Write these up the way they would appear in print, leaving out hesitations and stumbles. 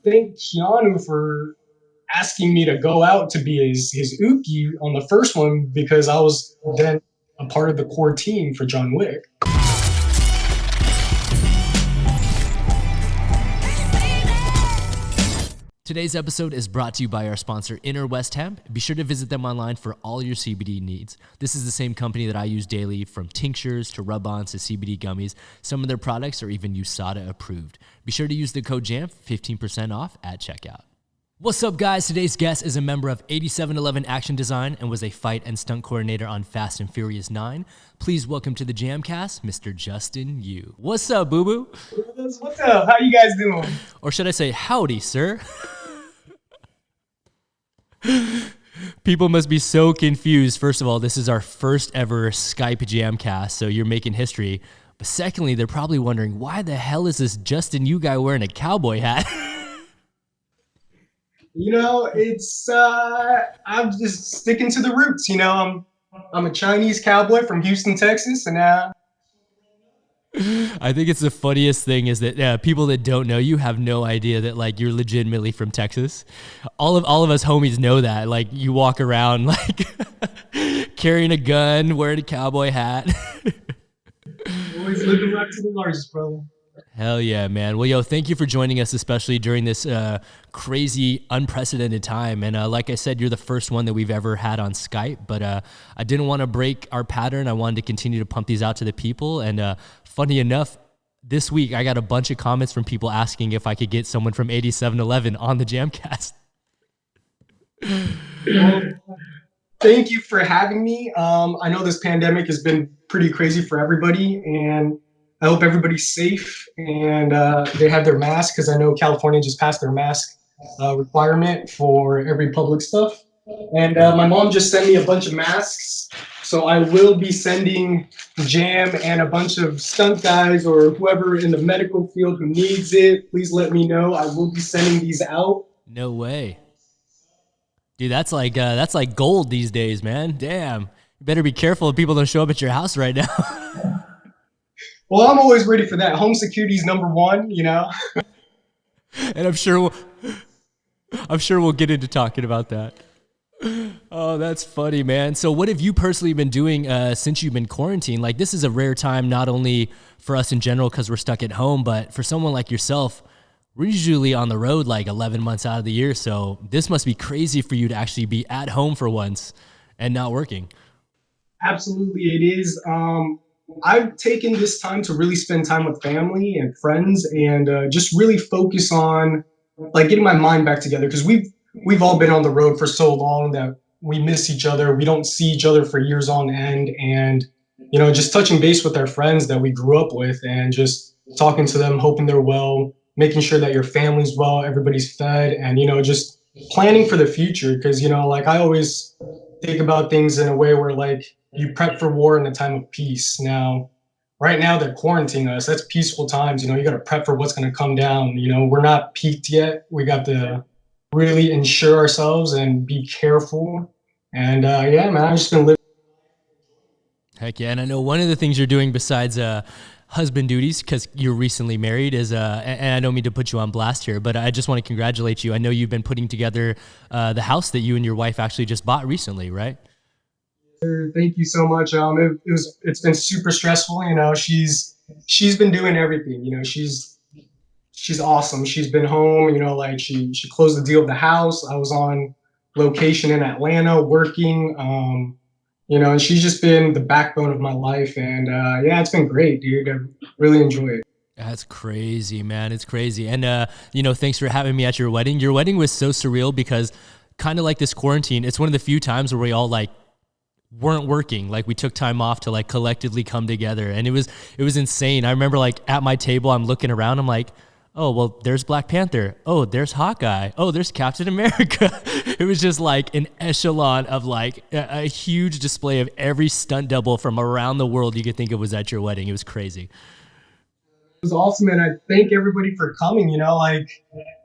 thank Keanu for asking me to go out to be his Uki on the first one because I was then a part of the core team for John Wick. Today's episode is brought to you by our sponsor, Inner West Hemp. Be sure to visit them online for all your CBD needs. This is the same company that I use daily, from tinctures to rub-ons to CBD gummies. Some of their products are even USADA approved. Be sure to use the code JAMP for 15% off at checkout. What's up, guys? Today's guest is a member of 8711 Action Design and was a fight and stunt coordinator on Fast and Furious 9. Please welcome to the JAMCast, Mr. Justin Yu. What's up, boo-boo? What's up? How you guys doing? Or should I say, howdy, sir? People must be so confused. First of all, this is our first ever Skype JAMCast, so you're making history. But secondly, they're probably wondering, why the hell is this Justin Yu guy wearing a cowboy hat? It's I'm just sticking to the roots. I'm a Chinese cowboy from Houston, Texas, and I think it's the funniest thing is that people that don't know you have no idea that like you're legitimately from Texas. All of us homies know that. Like you walk around like carrying a gun, wearing a cowboy hat. Always living right to the largest, brother. Hell yeah, man. Well, yo, thank you for joining us, especially during this crazy, unprecedented time. And like I said, you're the first one that we've ever had on Skype. But I didn't want to break our pattern. I wanted to continue to pump these out to the people. And funny enough, this week I got a bunch of comments from people asking if I could get someone from 8711 on the JAMCast. Well, thank you for having me. I know this pandemic has been pretty crazy for everybody, and I hope everybody's safe and they have their mask, because I know California just passed their mask requirement for every public stuff. And my mom just sent me a bunch of masks. So I will be sending Jam and a bunch of stunt guys or whoever in the medical field who needs it. Please let me know. I will be sending these out. No way. Dude, that's like gold these days, man. Damn. You better be careful if people don't show up at your house right now. Well, I'm always ready for that. Home security is number one, And I'm sure we'll get into talking about that. Oh, that's funny, man. So what have you personally been doing since you've been quarantined? Like, this is a rare time, not only for us in general because we're stuck at home, but for someone like yourself, we're usually on the road like 11 months out of the year. So this must be crazy for you to actually be at home for once and not working. Absolutely, it is. I've taken this time to really spend time with family and friends and just really focus on like getting my mind back together, because we've all been on the road for so long that we miss each other. We don't see each other for years on end, and just touching base with our friends that we grew up with and just talking to them, hoping they're well, making sure that your family's well, everybody's fed, and just planning for the future, because like I always think about things in a way where like you prep for war in a time of peace. Now, right now they're quarantining us. That's peaceful times. You got to prep for what's going to come down. We're not peaked yet. We got to really ensure ourselves and be careful. And yeah, man, I've just been living. Heck yeah. And I know one of the things you're doing besides husband duties, because you're recently married, is and I don't mean to put you on blast here, but I just want to congratulate you. I know you've been putting together the house that you and your wife actually just bought recently, right? Thank you so much. It's been super stressful. She's been doing everything. She's awesome. She's been home. Like she closed the deal of the house. I was on location in Atlanta working. And she's just been the backbone of my life. And yeah, it's been great, dude. I really enjoy it. That's crazy, man. It's crazy. And thanks for having me at your wedding. Your wedding was so surreal because kind of like this quarantine, it's one of the few times where we all like weren't working. Like we took time off to like collectively come together, and it was insane. I remember like at my table, I'm looking around, I'm like, oh, well, there's Black Panther. Oh, there's Hawkeye. Oh, there's Captain America. It was just like an echelon of like a huge display of every stunt double from around the world you could think of was at your wedding. It was crazy. It was awesome, and I thank everybody for coming. Like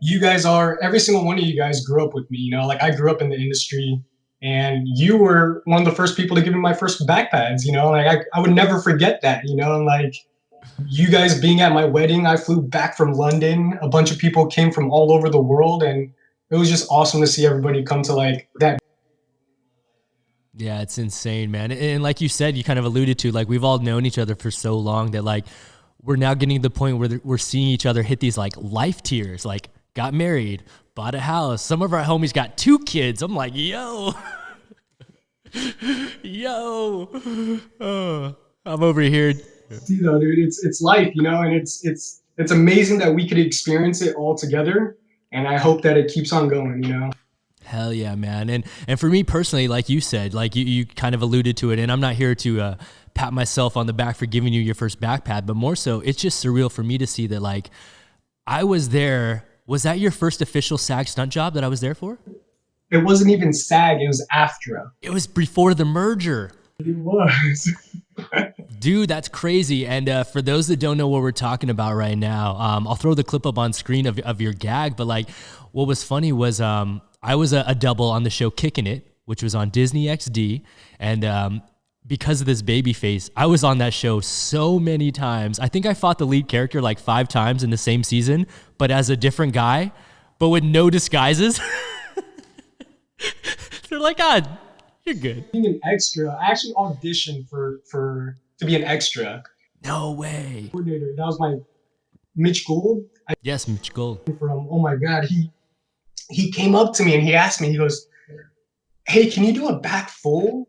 you guys every single one of you guys grew up with me. Like I grew up in the industry. And you were one of the first people to give me my first back pads, like I would never forget that, and like You guys being at my wedding, I flew back from London. A bunch of people came from all over the world, and it was just awesome to see everybody come to like that. Yeah, it's insane, man. And like you said, you kind of alluded to, like, we've all known each other for so long that like we're now getting to the point where we're seeing each other hit these like life tiers, like got married, bought a house. Some of our homies got 2 kids. I'm like, yo, yo, I'm over here. You know, dude, it's life, you know, and it's amazing that we could experience it all together, and I hope that it keeps on going, you know. Hell yeah, man. And for me personally, like you said, like you kind of alluded to it, and I'm not here to pat myself on the back for giving you your first back pad, but more so, it's just surreal for me to see that like I was there. Was that your first official SAG stunt job that I was there for? It wasn't even SAG, it was AFTRA. It was before the merger. It was. Dude, that's crazy. And for those that don't know what we're talking about right now, I'll throw the clip up on screen of your gag. But like, what was funny was I was a double on the show Kicking It, which was on Disney XD. And because of this baby face, I was on that show so many times. I think I fought the lead character like 5 times in the same season, but as a different guy, but with no disguises. They're like, ah, you're good. Being an extra, I actually auditioned for to be an extra No way. coordinator. That was my Mitch Gould. Yes, Mitch Gold. From oh my god, he came up to me and he asked me, he goes, "Hey, can you do a back full?"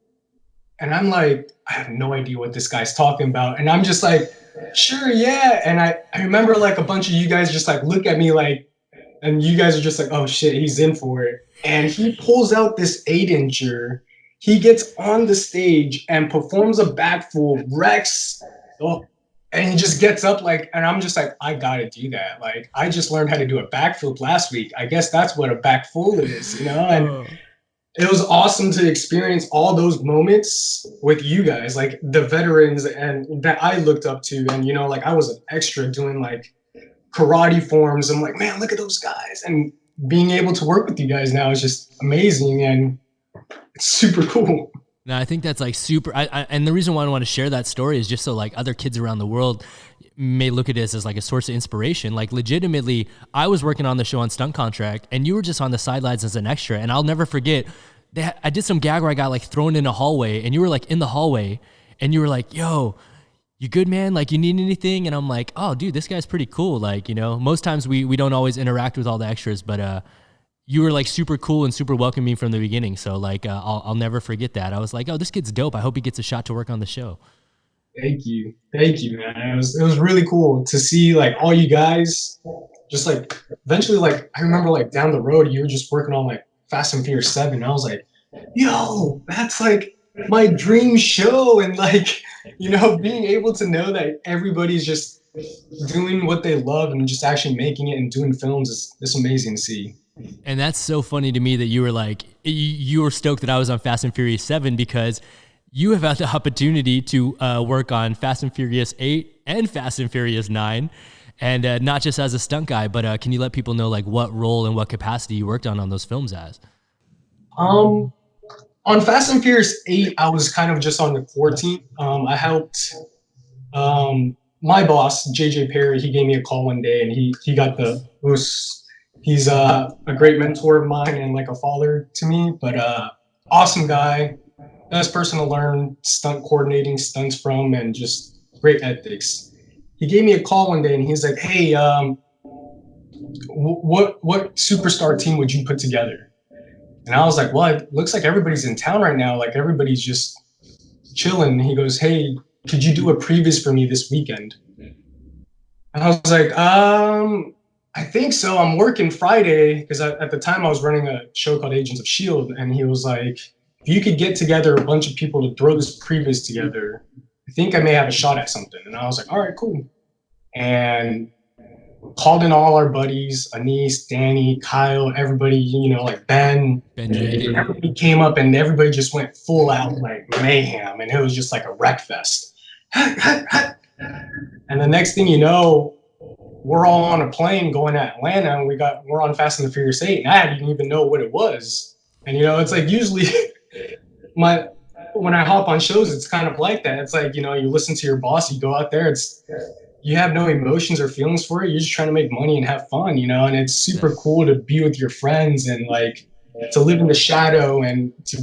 And I'm like, I have no idea what this guy's talking about. And I'm just like, sure, yeah. And I remember like a bunch of you guys just like look at me like, and you guys are just like, oh shit, he's in for it. And he pulls out this 8-incher. He gets on the stage and performs a back full, wrecks, oh, and he just gets up like, and I'm just like, I gotta do that. Like, I just learned how to do a backflip last week. I guess that's what a back full is, you know? And it was awesome to experience all those moments with you guys, like the veterans and that I looked up to. And, you know, like I was an extra doing like karate forms. I'm like, man, look at those guys. And being able to work with you guys now is just amazing. And it's super cool. No, I think that's like super. And the reason why I want to share that story is just so like other kids around the world may look at this as like a source of inspiration. Like legitimately, I was working on the show on stunt contract and you were just on the sidelines as an extra. And I'll never forget that I did some gag where I got like thrown in a hallway and you were like in the hallway and you were like, yo, you good, man? Like, you need anything? And I'm like, oh, dude, this guy's pretty cool. Like, you know, most times we don't always interact with all the extras, but you were like super cool and super welcoming from the beginning. So like, I'll never forget that. I was like, oh, this kid's dope. I hope he gets a shot to work on the show. Thank you, man. It was really cool to see like all you guys. Just like eventually, like I remember like down the road, you were just working on like Fast and Furious 7. And I was like, yo, that's like my dream show. And like, you know, being able to know that everybody's just doing what they love and just actually making it and doing films is it's amazing to see. And that's so funny to me that you were like, you were stoked that I was on Fast and Furious 7 because you have had the opportunity to work on Fast and Furious 8 and Fast and Furious 9. And not just as a stunt guy, but can you let people know like what role and what capacity you worked on those films as? On Fast and Furious 8, I was kind of just on the core team. I helped my boss, JJ Perry. He gave me a call one day, and he got the boost. He's a great mentor of mine and like a father to me. But awesome guy, best person to learn stunt coordinating stunts from, and just great ethics. He gave me a call one day, and he's like, "Hey, what superstar team would you put together?" And I was like, well, it looks like everybody's in town right now. Like everybody's just chilling. And he goes, hey, could you do a previs for me this weekend? And I was like, I think so. I'm working Friday because at the time I was running a show called Agents of S.H.I.E.L.D. And he was like, if you could get together a bunch of people to throw this previs together, I think I may have a shot at something. And I was like, all right, cool. And called in all our buddies, Anise, Danny, Kyle, everybody, you know, like Ben. Everybody came up and everybody just went full out like mayhem. And it was just like a wreck fest. And the next thing you know, we're all on a plane going to Atlanta and we're on Fast and the Furious 8 and I didn't even know what it was. And you know, it's like usually when I hop on shows, it's kind of like that. It's like, you know, you listen to your boss, you go out there, you have no emotions or feelings for it. You're just trying to make money and have fun, and it's super cool to be with your friends and like to live in the shadow and to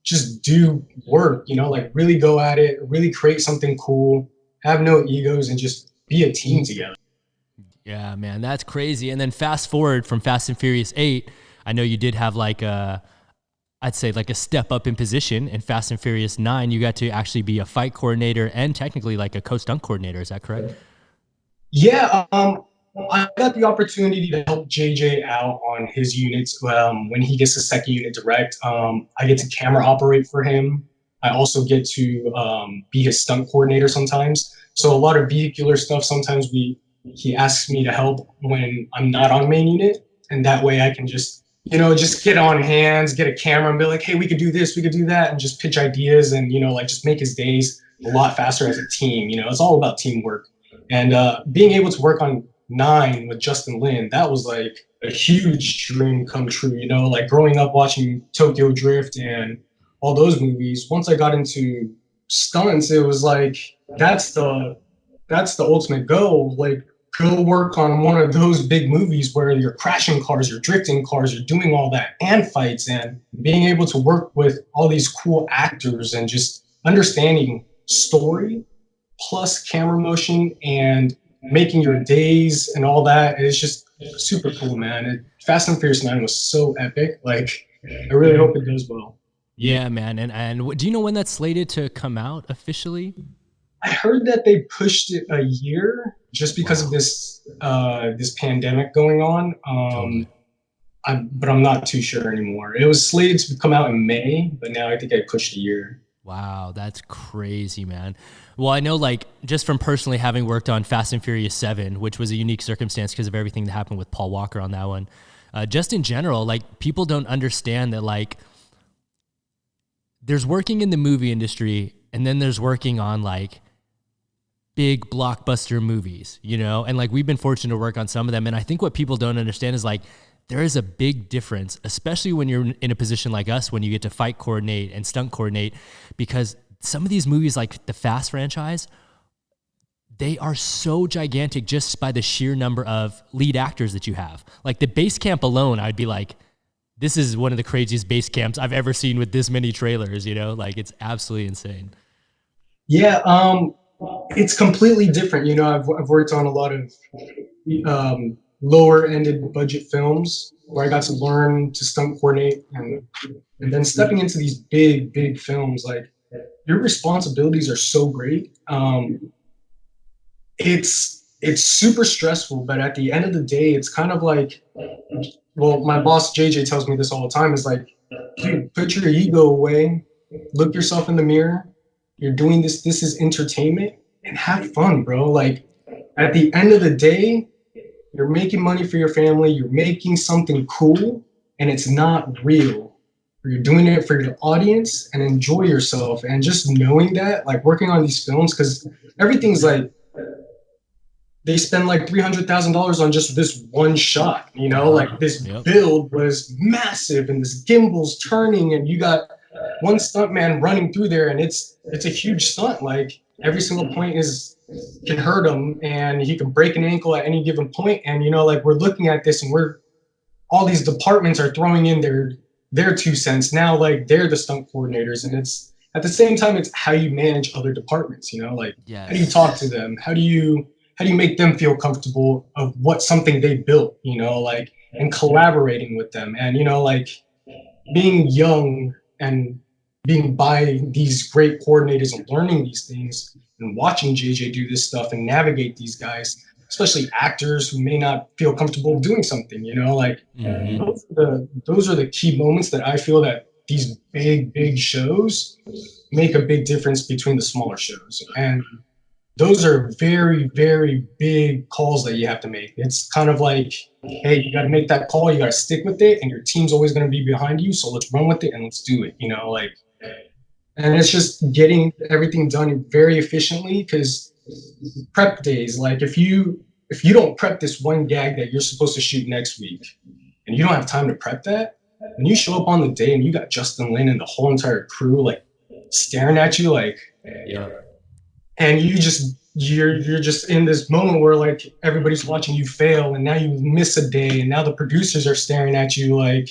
just do work, like really go at it, really create something cool, have no egos, and just be a team together. Yeah, man, that's crazy. And then fast forward from Fast and Furious 8, I know you did have like I'd say like a step up in position. In Fast and Furious 9, you got to actually be a fight coordinator and technically like a co-stunt coordinator. Is that correct? Yeah, I got the opportunity to help JJ out on his units when he gets a second unit direct. I get to camera operate for him. I also get to be his stunt coordinator sometimes. So a lot of vehicular stuff. Sometimes he asks me to help when I'm not on main unit, and that way I can just get on hands, get a camera, and be like, hey, we could do this, we could do that, and just pitch ideas and like just make his days a lot faster as a team. It's all about teamwork. And being able to work on 9 with Justin Lin, that was like a huge dream come true. Like growing up watching Tokyo Drift and all those movies. Once I got into stunts, it was like that's the ultimate goal. Like go work on one of those big movies where you're crashing cars, you're drifting cars, you're doing all that and fights, and being able to work with all these cool actors and just understanding story plus camera motion and making your days and all that. It's just super cool, man. Fast and Furious 9 was so epic. Like, I really hope it does well. Yeah, man. And do you know when that's slated to come out officially? I heard that they pushed it a year just because of this pandemic going on. Totally. But I'm not too sure anymore. It was slated to come out in May, but now I think I pushed a year. Wow, that's crazy, man. Well, I know, like, just from personally having worked on Fast and Furious 7, which was a unique circumstance because of everything that happened with Paul Walker on that one. Just in general, like, people don't understand that, like, there's working in the movie industry and then there's working on, like, big blockbuster movies, And, like, we've been fortunate to work on some of them. And I think what people don't understand is, like, there is a big difference, especially when you're in a position like us, when you get to fight coordinate and stunt coordinate, because some of these movies, like the Fast franchise, they are so gigantic just by the sheer number of lead actors that you have. Like the base camp alone, I'd be like, this is one of the craziest base camps I've ever seen with this many trailers, Like it's absolutely insane. Yeah, it's completely different. I've worked on a lot of lower ended budget films where I got to learn to stunt coordinate, and then stepping into these big films, like your responsibilities are so great. It's super stressful, but at the end of the day, it's kind of like, well, my boss JJ tells me this all the time. Is like, dude, put your ego away, look yourself in the mirror. You're doing this. This is entertainment, and have fun, bro. Like at the end of the day, you're making money for your family, you're making something cool, and it's not real. You're doing it for your audience and enjoy yourself. And just knowing that, like working on these films, because everything's like, they spend like $300,000 on just this one shot, like this build was massive and this gimbal's turning and you got one stuntman running through there and it's a huge stunt. Like every single point can hurt him and he can break an ankle at any given point. And, like we're looking at this and all these departments are throwing in their 2 cents. Now, like they're the stunt coordinators, and it's at the same time, it's how you manage other departments, like yes. How do you talk to them? How do you make them feel comfortable of what something they built, like, and collaborating with them. And, like being young and being by these great coordinators and learning these things and watching JJ do this stuff and navigate these guys, especially actors who may not feel comfortable doing something, like those are the key moments that I feel that these big shows make a big difference between the smaller shows. And those are very, very big calls that you have to make. It's kind of like, hey, you got to make that call, you got to stick with it, and your team's always going to be behind you. So let's run with it and let's do it, and it's just getting everything done very efficiently. Because prep days, like if you don't prep this one gag that you're supposed to shoot next week and you don't have time to prep that, when you show up on the day and you got Justin Lin and the whole entire crew like staring at you like, yeah. And you just you're just in this moment where like everybody's watching you fail, and now you miss a day, and now the producers are staring at you like,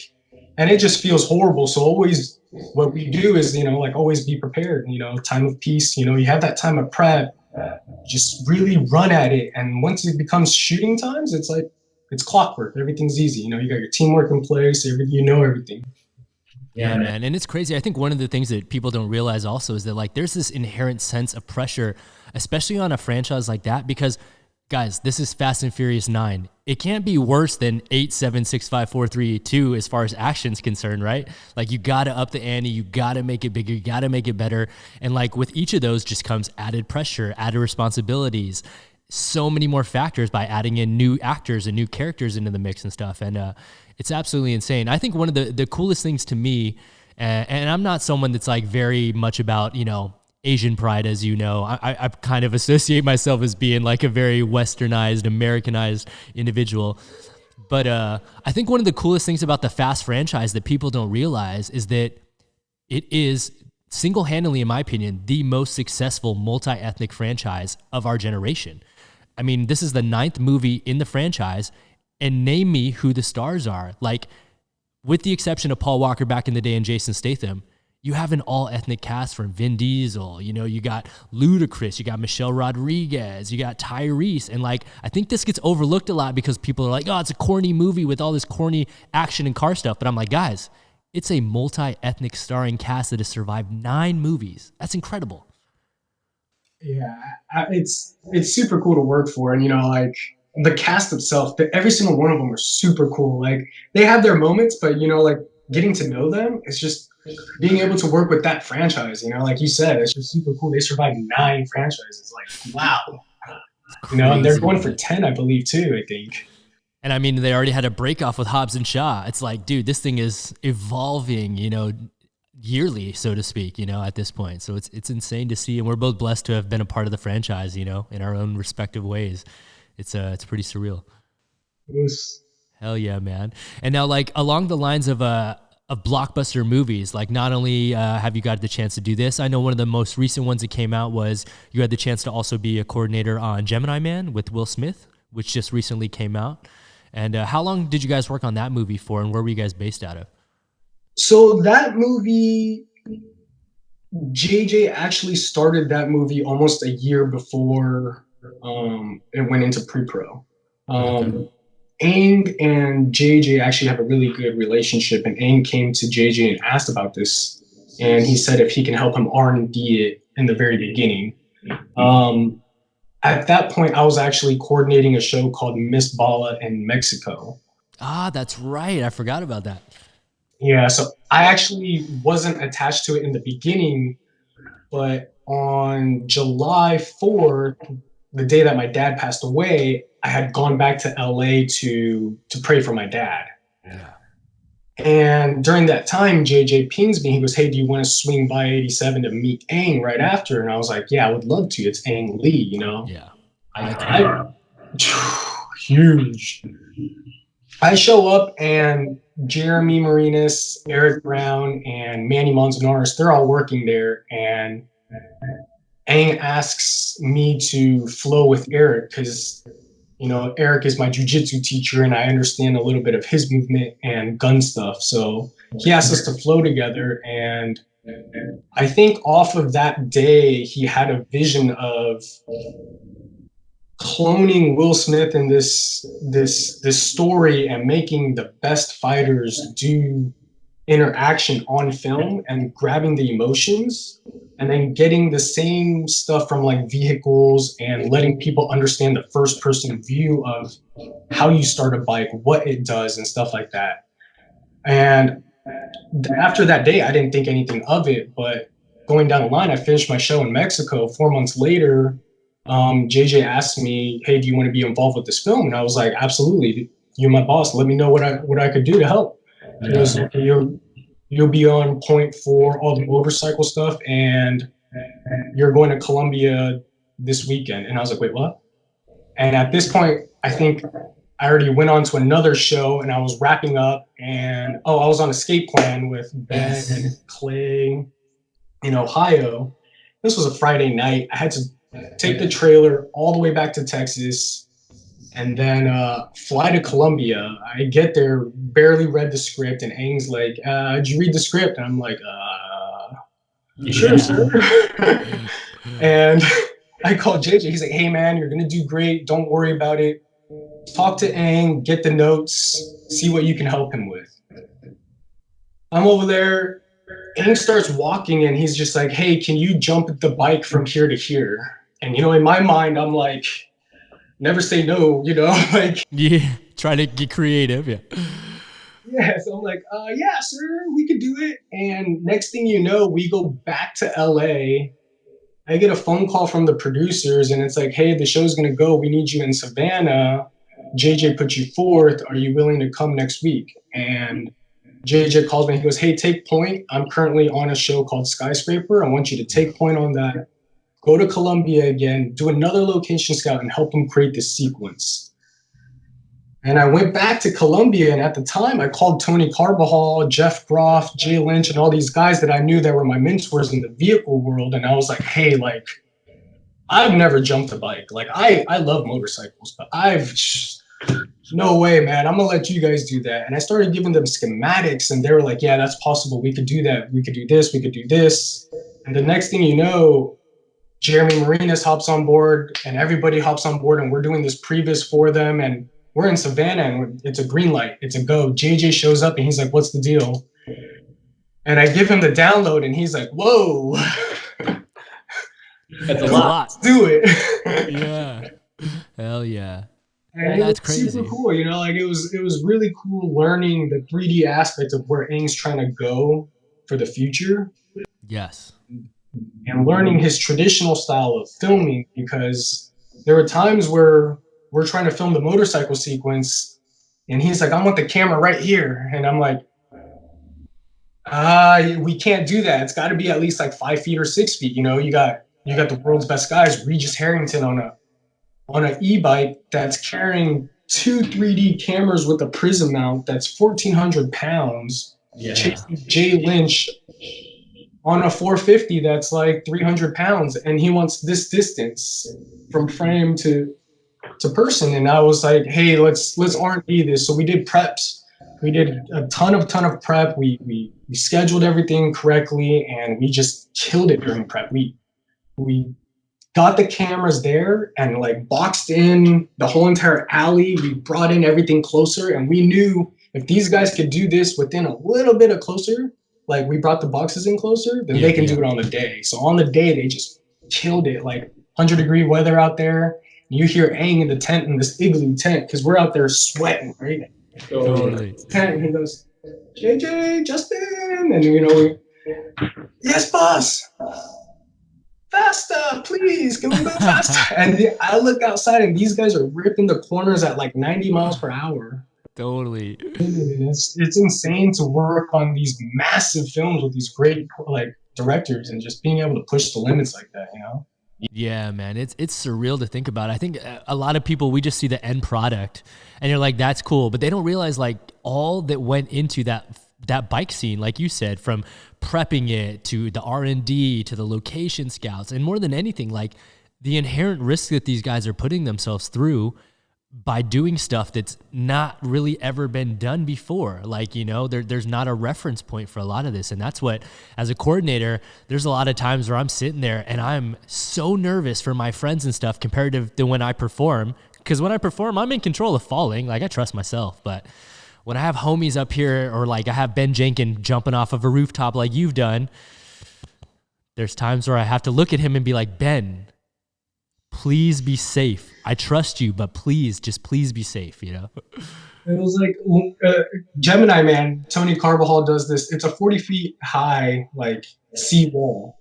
and it just feels horrible. So always, what we do is, like, always be prepared. Time of peace. You have that time of prep. Just really run at it, and once it becomes shooting times, it's like it's clockwork. Everything's easy. You got your teamwork in place. Everything. Yeah, man. And it's crazy. I think one of the things that people don't realize also is that like there's this inherent sense of pressure, especially on a franchise like that, because guys, this is Fast and Furious 9. It can't be worse than 8, 7, 6, 5, 4, 3, 2 as far as action's concerned, right? Like you got to up the ante, you got to make it bigger, you got to make it better. And like with each of those just comes added pressure, added responsibilities, so many more factors by adding in new actors and new characters into the mix and stuff. And it's absolutely insane. I think one of the coolest things to me, and I'm not someone that's like very much about, Asian pride, as you know. I kind of associate myself as being like a very westernized, Americanized individual. But I think one of the coolest things about the Fast franchise that people don't realize is that it is single-handedly, in my opinion, the most successful multi-ethnic franchise of our generation. I mean, this is the 9th movie in the franchise, and name me who the stars are. Like, with the exception of Paul Walker back in the day and Jason Statham, you have an all-ethnic cast from Vin Diesel. You got Ludacris, you got Michelle Rodriguez, you got Tyrese. And like, I think this gets overlooked a lot because people are like, oh, it's a corny movie with all this corny action and car stuff. But I'm like, guys, it's a multi-ethnic starring cast that has survived 9 movies. That's incredible. Yeah, it's super cool to work for, and like the cast itself, every single one of them are super cool. Like they have their moments, but like getting to know them, it's just being able to work with that franchise. Like you said, it's just super cool. They survived 9 franchises. Like wow, and they're going for 10, I believe, too. I think. And I mean, they already had a break off with Hobbs and Shaw. It's like, dude, this thing is evolving, yearly, so to speak, at this point. So it's insane to see. And we're both blessed to have been a part of the franchise, in our own respective ways. It's pretty surreal. Yes. Hell yeah, man. And now like along the lines of blockbuster movies, like not only have you got the chance to do this, I know one of the most recent ones that came out was you had the chance to also be a coordinator on Gemini Man with Will Smith, which just recently came out. And how long did you guys work on that movie for, and where were you guys based out of? So that movie, JJ actually started that movie almost a year before it went into pre-pro. Aang and JJ actually have a really good relationship, and Aang came to JJ and asked about this, and he said if he can help him R&D it in the very beginning. At that point, I was actually coordinating a show called Miss Bala in Mexico. Ah, that's right. I forgot about that. Yeah, so I actually wasn't attached to it in the beginning, but on July 4th, the day that my dad passed away, I had gone back to LA to pray for my dad. Yeah. And during that time, JJ pings me. He goes, hey, do you want to swing by 87 to meet Aang right after? And I was like, yeah, I would love to. It's Aang Lee, Yeah. Huge. I show up, and Jeremy Marinas, Eric Brown, and Manny Manzanares, they're all working there. And Aang asks me to flow with Eric because, Eric is my jujitsu teacher, and I understand a little bit of his movement and gun stuff. So he asked us to flow together. And I think off of that day, he had a vision of cloning Will Smith in this story and making the best fighters do interaction on film and grabbing the emotions, and then getting the same stuff from like vehicles and letting people understand the first person view of how you start a bike, what it does, and stuff like that. And after that day, I didn't think anything of it, but going down the line, I finished my show in Mexico. 4 months later, JJ asked me, hey, do you want to be involved with this film? And I was like, absolutely. You're my boss. Let me know what I could do to help. He goes, you'll be on point for all the motorcycle stuff, and you're going to Colombia this weekend. And I was like, wait, what? And at this point, I think I already went on to another show, and I was wrapping up, and I was on Escape Plan with Ben and Clay in Ohio. This was a Friday night. I had to take the trailer all the way back to Texas, and then fly to Colombia. I get there, barely read the script, and Aang's like, "Did you read the script?" And I'm like, "Sure, sir." And I called JJ. He's like, "Hey, man, you're gonna do great. Don't worry about it. Talk to Aang, get the notes, see what you can help him with." I'm over there. Aang starts walking, and he's just like, "Hey, can you jump the bike from here to here?" And in my mind, I'm like, never say no, like. Yeah, try to get creative. Yeah. Yeah, so I'm like, yeah, sir, we could do it. And next thing you know, we go back to LA. I get a phone call from the producers, and it's like, "Hey, the show's gonna go. We need you in Savannah. JJ put you forth. Are you willing to come next week?" And JJ calls me. He goes, "Hey, take point. I'm currently on a show called Skyscraper. I want you to take point on that. Go to Colombia again, do another location scout, and help them create this sequence." And I went back to Colombia, and at the time, I called Tony Carbajal, Jeff Groff, Jay Lynch, and all these guys that I knew that were my mentors in the vehicle world. And I was like, "Hey, like, I've never jumped a bike. Like, I love motorcycles, but no way, man. I'm gonna let you guys do that." And I started giving them schematics, and they were like, "Yeah, that's possible. We could do that. We could do this. We could do this." And the next thing you know, Jeremy Marinas hops on board, and everybody hops on board, and we're doing this previs for them. And we're in Savannah, and it's a green light. It's a go. JJ shows up, and he's like, "What's the deal?" And I give him the download, and he's like, "Whoa." That's a lot. Let's do it. Yeah. Hell yeah. And That's it was crazy. super cool, like it was really cool learning the 3D aspect of where Aang's trying to go for the future. Yes. And learning his traditional style of filming, because there were times where we're trying to film the motorcycle sequence, and he's like, "I want the camera right here." And I'm like, we can't do that. It's got to be at least like 5 feet or 6 feet. You got the world's best guys, Regis Harrington on an e-bike that's carrying two 3D cameras with a prism mount that's 1,400 pounds, chasing Jay Lynch on a 450 that's like 300 pounds, and he wants this distance from frame to person. And I was like, "Hey, let's R&D this." So we did preps. We did a ton of prep. We scheduled everything correctly, and we just killed it during prep. We got the cameras there and like boxed in the whole entire alley. We brought in everything closer, and we knew if these guys could do this within a little bit of closer, like we brought the boxes in closer, then they can do it on the day. So on the day, they just killed it. Like 100-degree weather out there. You hear Aang in the tent, in this igloo tent, because we're out there sweating, right? Totally. Tent, and he goes, "JJ, Justin," and we, "Yes, boss. Faster, please. Can we go faster?" And I look outside, and these guys are ripping the corners at like 90 miles per hour. Totally. It's insane to work on these massive films with these great like directors, and just being able to push the limits like that, Yeah, man, it's surreal to think about. I think a lot of people, we just see the end product and you're like, "That's cool," but they don't realize like all that went into that bike scene, like you said, from prepping it to the R&D to the location scouts, and more than anything, like the inherent risk that these guys are putting themselves through by doing stuff that's not really ever been done before. Like, there's not a reference point for a lot of this. And that's what, as a coordinator, there's a lot of times where I'm sitting there and I'm so nervous for my friends and stuff compared to when I perform. Because when I perform, I'm in control of falling. Like, I trust myself. But when I have homies up here, or like I have Ben Jenkins jumping off of a rooftop like you've done, there's times where I have to look at him and be like, "Ben, please be safe. I trust you, but please be safe," It was like Gemini Man, Tony Carbajal does this. It's a 40 feet high, like, sea wall.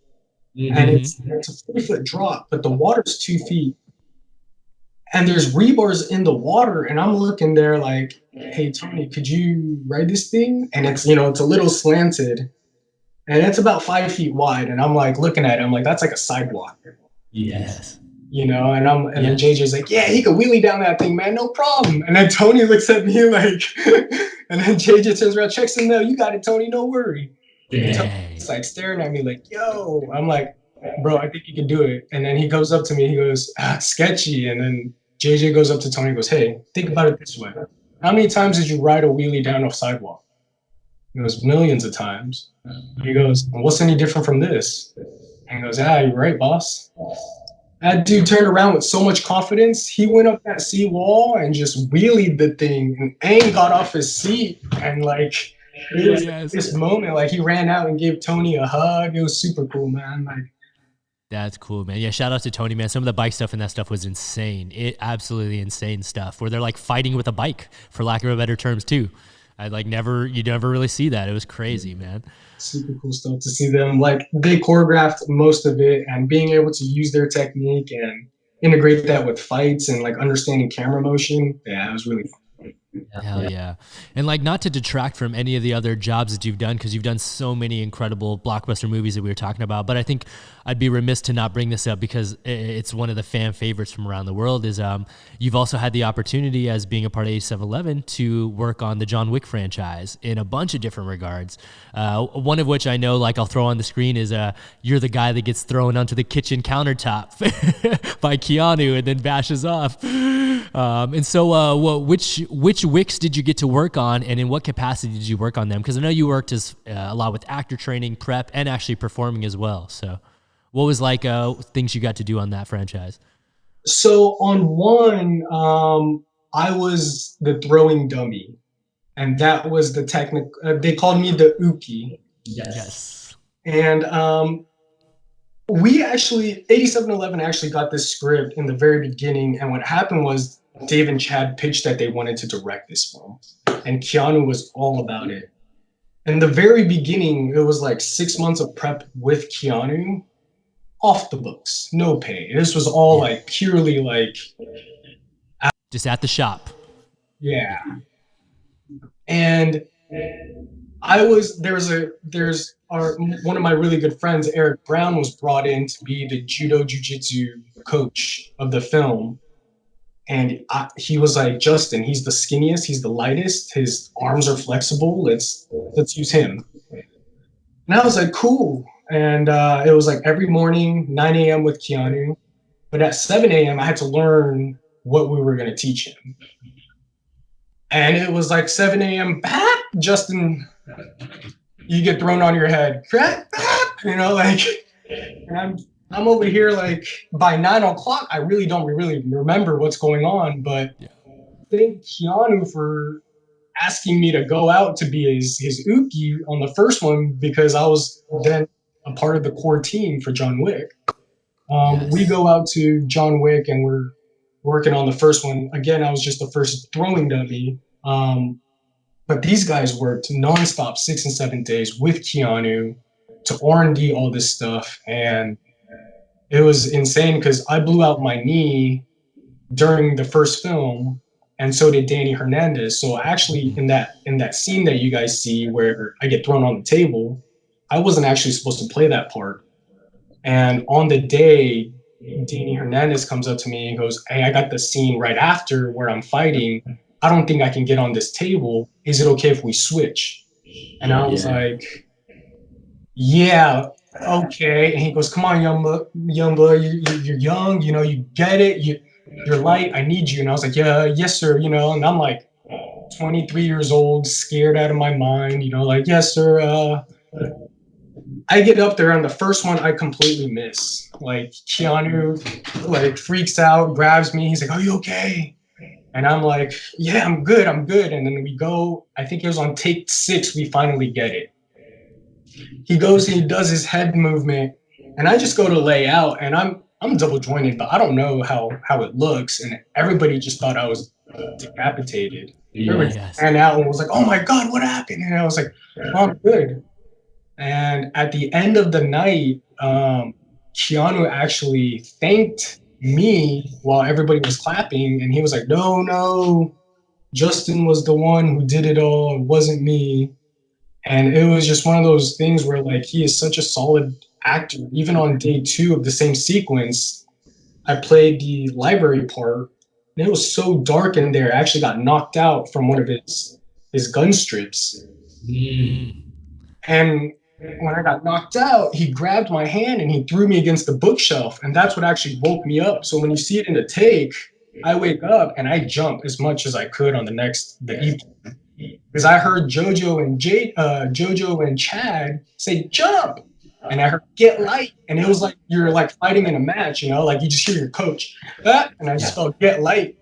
Mm-hmm. And it's a 40-foot drop, but the water's 2 feet. And there's rebars in the water, and I'm looking there like, "Hey, Tony, could you ride this thing?" And it's, it's a little slanted, and it's about 5 feet wide. And I'm like looking at it, I'm like, that's like a sidewalk. Yes. And then JJ's like, "Yeah, he could wheelie down that thing, man, no problem." And then Tony looks at me like, and then JJ turns around, checks him, "No, you got it, Tony, no worry." Tony's like staring at me like, "Yo." I'm like, bro, I think you can do it. And then he goes up to me, he goes, sketchy. And then JJ goes up to Tony and goes, hey, think about it this way. How many times did you ride a wheelie down a sidewalk? He goes, millions of times. He goes, what's any different from this? And he goes, you're right, boss. That dude turned around with so much confidence. He went up that seawall and just wheelied the thing, and Aang got off his seat. And like, it was this moment, like he ran out and gave Tony a hug. It was super cool, man. Like, that's cool, man. Yeah, shout out to Tony, man. Some of the bike stuff and that stuff was insane. Absolutely insane stuff where they're like fighting with a bike, for lack of a better terms, too. You never really see that. It was crazy, man. Super cool stuff to see them. Like, they choreographed most of it, and being able to use their technique and integrate that with fights and like understanding camera motion. Yeah, it was really fun. Hell yeah. And like, not to detract from any of the other jobs that you've done, because you've done so many incredible blockbuster movies that we were talking about, but I think I'd be remiss to not bring this up because it's one of the fan favorites from around the world. Is you've also had the opportunity, as being a part of 8711, to work on the John Wick franchise in a bunch of different regards. One of which I know, like, I'll throw on the screen is you're the guy that gets thrown onto the kitchen countertop by Keanu and then bashes off. And so which Wicks did you get to work on, and in what capacity did you work on them? Because I know you worked as a lot with actor training, prep, and actually performing as well. So what was like things you got to do on that franchise? So on one, I was the throwing dummy, and that was the technical. They called me the Uki. Yes. And we actually, 8711 actually got this script in the very beginning, and what happened was Dave and Chad pitched that they wanted to direct this film, and Keanu was all about it. In the very beginning, it was like 6 months of prep with Keanu, off the books, no pay. This was all like purely like just at the shop. Yeah. And one of my really good friends, Eric Brown, was brought in to be the judo jiu-jitsu coach of the film. And he was like, Justin, he's the skinniest, he's the lightest, his arms are flexible, let's use him. And I was like, cool. And it was like every morning, 9 a.m. with Keanu. But at 7 a.m., I had to learn what we were going to teach him. And it was like 7 a.m., Justin, you get thrown on your head. You know, like, and I'm over here, like, by 9 o'clock, I really don't remember what's going on. But thank Keanu for asking me to go out to be his Uki on the first one, because I was then a part of the core team for John Wick. We go out to John Wick and we're working on the first one. Again, I was just the first throwing dummy. But these guys worked nonstop 6 and 7 days with Keanu to R&D all this stuff. And it was insane because I blew out my knee during the first film, and so did Danny Hernandez. So actually in that scene that you guys see where I get thrown on the table, I wasn't actually supposed to play that part. And on the day, Danny Hernandez comes up to me and goes, hey, I got the scene right after where I'm fighting. I don't think I can get on this table. Is it okay if we switch? And I was like, yeah, okay. And he goes, come on, young boy, you're young, you know, you get it. You're light. I need you. And I was like, yeah, yes, sir. You know, and I'm like 23 years old, scared out of my mind, you know, like, yes, sir. I get up there on the first one, I completely miss. Like, Keanu, like, freaks out, grabs me. He's like, are you okay? And I'm like, yeah, I'm good. And then we go, I think it was on take 6, we finally get it. He goes and he does his head movement, and I just go to lay out, and I'm double jointed, but I don't know how it looks. And everybody just thought I was decapitated. Everybody ran out and was like, oh my God, what happened? And I was like, oh, I'm good. And at the end of the night, Keanu actually thanked me while everybody was clapping. And he was like, no, Justin was the one who did it all. It wasn't me. And it was just one of those things where, like, he is such a solid actor. Even on day 2 of the same sequence, I played the library part, and it was so dark in there. I actually got knocked out from one of his gun strips. And when I got knocked out, he grabbed my hand and he threw me against the bookshelf, and that's what actually woke me up. So when you see it in the take, I wake up and I jump as much as I could on the evening because I heard Jojo and Chad say jump, and I heard get light, and it was like you're like fighting in a match, like you just hear your coach, and I just felt get light.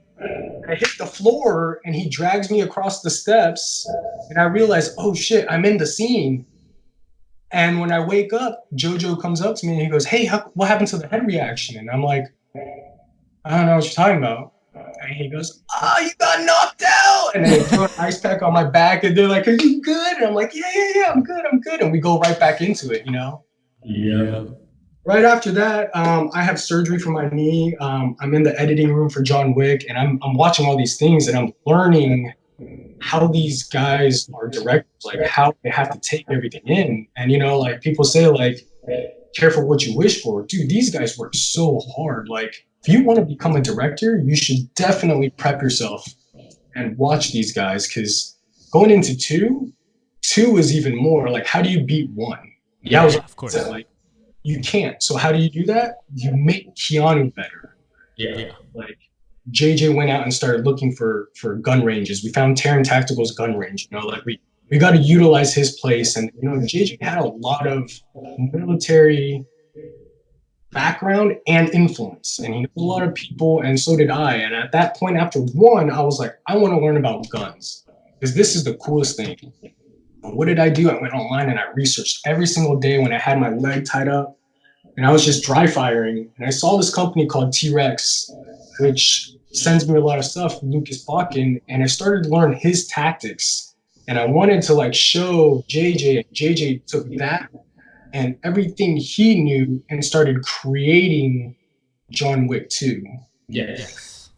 I hit the floor and he drags me across the steps, and I realize, oh shit, I'm in the scene. And when I wake up, Jojo comes up to me and he goes, "Hey, what happened to the head reaction?" And I'm like, "I don't know what you're talking about." And he goes, "Oh, you got knocked out." And they throw an ice pack on my back and they're like, "Are you good?" And I'm like, "Yeah, yeah, yeah, I'm good, I'm good." And we go right back into it. Yeah. Right after that, I have surgery for my knee. I'm in the editing room for John Wick, and I'm watching all these things, and I'm learning how these guys are directors, like how they have to take everything in. And like people say, like, careful what you wish for. Dude, these guys work so hard. Like, if you want to become a director, you should definitely prep yourself and watch these guys, because going into two is even more like, how do you beat one? Yeah, I was of course. like, you can't. So how do you do that? You make Keanu better. Yeah. Like JJ went out and started looking for gun ranges. We found Terran Tactical's gun range. Like we got to utilize his place. And JJ had a lot of military background and influence, and he knows a lot of people, and so did I. And at that point, after one, I was like, I want to learn about guns because this is the coolest thing. What did I do? I went online and I researched every single day when I had my leg tied up, and I was just dry firing. And I saw this company called T-Rex, which sends me a lot of stuff, Lucas Bakken, and I started to learn his tactics. And I wanted to like show JJ, and JJ took that and everything he knew and started creating John Wick 2. Yes.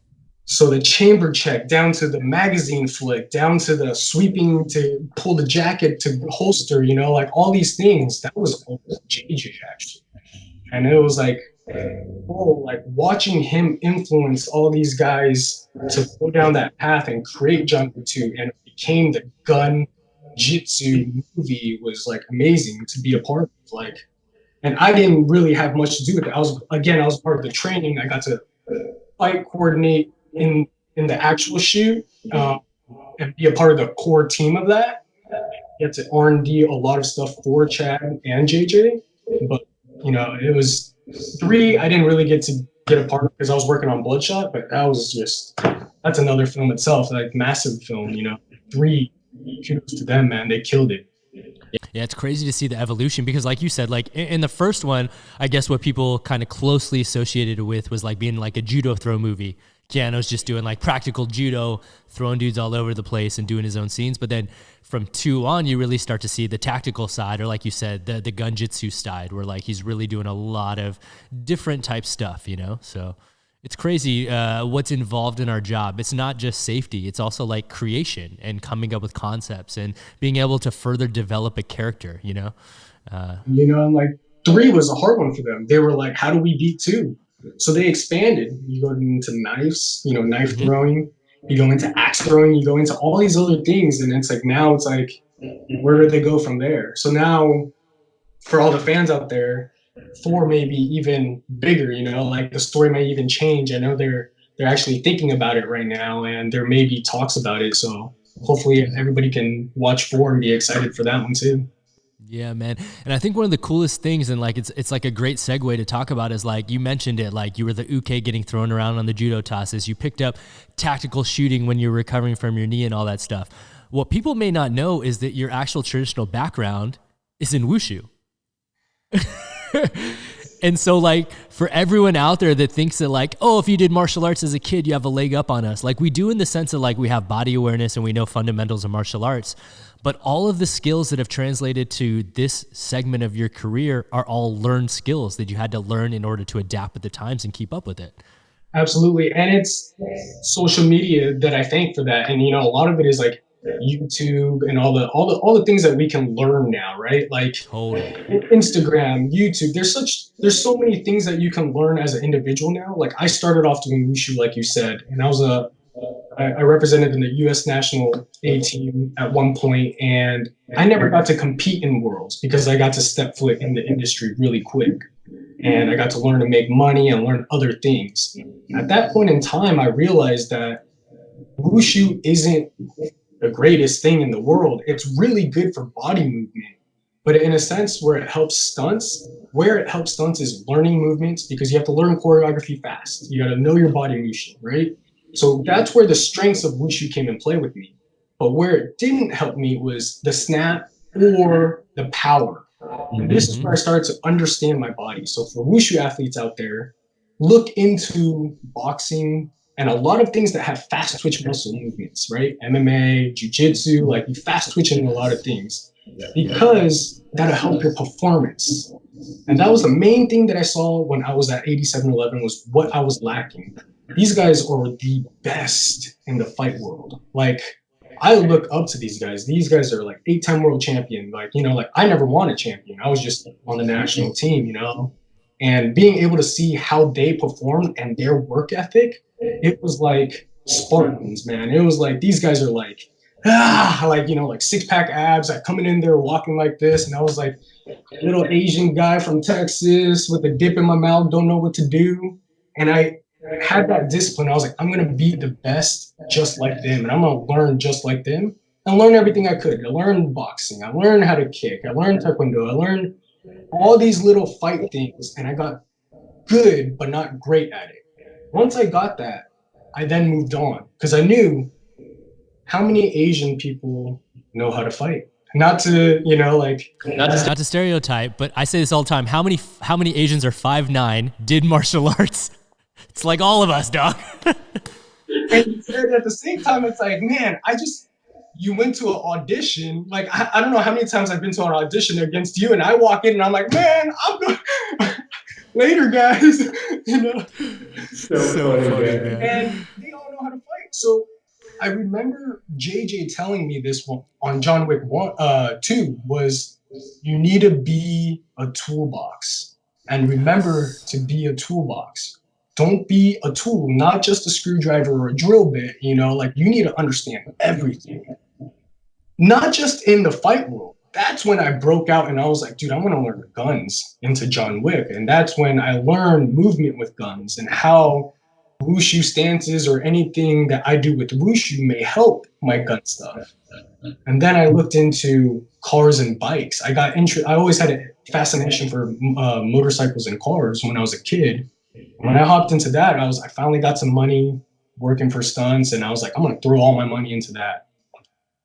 So the chamber check down to the magazine flick, down to the sweeping to pull the jacket to holster, like all these things, that was all JJ actually. And it was like, oh, like watching him influence all these guys to go down that path and create John Wick 2, and it became the gun jitsu movie, was like amazing to be a part of. Like, and I didn't really have much to do with it. I was part of the training. I got to fight coordinate in the actual shoot, and be a part of the core team of that. Get to R&D a lot of stuff for Chad and JJ, but it was 3. I didn't really get to get a part of because I was working on Bloodshot, but that's another film itself, like massive film. 3, kudos to them, man. They killed it. Yeah, it's crazy to see the evolution because, like you said, like in the first one, I guess what people kind of closely associated it with was like being like a judo throw movie. Keanu's just doing like practical judo, throwing dudes all over the place and doing his own scenes. But then from 2 on, you really start to see the tactical side, or like you said, the gunjitsu side, where like he's really doing a lot of different type stuff, So it's crazy what's involved in our job. It's not just safety. It's also like creation and coming up with concepts and being able to further develop a character, And like 3 was a hard one for them. They were like, how do we beat 2? So they expanded. You go into knives, knife throwing. You go into axe throwing. You go into all these other things. And it's like, now it's like, where do they go from there? So now for all the fans out there, 4 may be even bigger, like the story may even change. I know they're actually thinking about it right now, and there may be talks about it. So hopefully everybody can watch 4 and be excited for that one too. Yeah, man. And I think one of the coolest things, and like it's like a great segue to talk about, is like you mentioned it, like you were the uke getting thrown around on the judo tosses. You picked up tactical shooting when you were recovering from your knee and all that stuff. What people may not know is that your actual traditional background is in Wushu. And so like for everyone out there that thinks that like, oh, if you did martial arts as a kid, you have a leg up on us. Like we do in the sense of like we have body awareness and we know fundamentals of martial arts. But all of the skills that have translated to this segment of your career are all learned skills that you had to learn in order to adapt with the times and keep up with it. Absolutely. And it's social media that I thank for that. And, a lot of it is like YouTube and all the things that we can learn now, right? Like Instagram, YouTube, there's so many things that you can learn as an individual now. Like I started off doing Wushu, like you said, and I was a I represented in the U.S. national A team at one point, and I never got to compete in Worlds because I got to step foot in the industry really quick. And I got to learn to make money and learn other things. At that point in time, I realized that Wushu isn't the greatest thing in the world. It's really good for body movement, but in a sense where it helps stunts is learning movements because you have to learn choreography fast. You got to know your body motion, right? So that's where the strengths of Wushu came in play with me. But where it didn't help me was the snap or the power. And this is where I started to understand my body. So for Wushu athletes out there, look into boxing and a lot of things that have fast twitch muscle movements, right? MMA, jiu-jitsu, like you fast twitching a lot of things because that'll help your performance. And that was the main thing that I saw when I was at 8711 was what I was lacking. These guys are the best in the fight world. Like I look up to these guys. These guys are like 8-time world champion. Like, you know, like I never won a champion. I was just on the national team, you know, and being able to see how they performed and their work ethic, it was like Spartans, man. It was like, these guys are like, like, you know, like 6-pack abs, like coming in there walking like this. And I was like, little Asian guy from Texas with a dip in my mouth, don't know what to do. And I had that discipline. I was like, I'm going to be the best just like them. And I'm going to learn just like them and learn everything I could. I learned boxing. I learned how to kick. I learned taekwondo. I learned all these little fight things. And I got good, but not great at it. Once I got that, I then moved on because I knew how many Asian people know how to fight. Not to, you know, like not to stereotype, but I say this all the time. How many Asians are 5'9", did martial arts? It's like all of us, dog. And at the same time, it's like, man, you went to an audition. Like, I don't know how many times I've been to an audition against you, and I walk in and I'm like, man, I'm good. Later, guys. You know? So funny, man. And they all know how to fight. So I remember JJ telling me this one on John Wick 2 was you need to be a toolbox. And remember to be a toolbox. Don't be a tool, not just a screwdriver or a drill bit, you know, like you need to understand everything. Not just in the fight world. That's when I broke out and I was like, dude, I want to learn guns into John Wick. And that's when I learned movement with guns and how Wushu stances or anything that I do with Wushu may help my gun stuff. And then I looked into cars and bikes. I always had a fascination for motorcycles and cars when I was a kid. When I hopped into that, I finally got some money working for stunts, and I was like, I'm gonna throw all my money into that.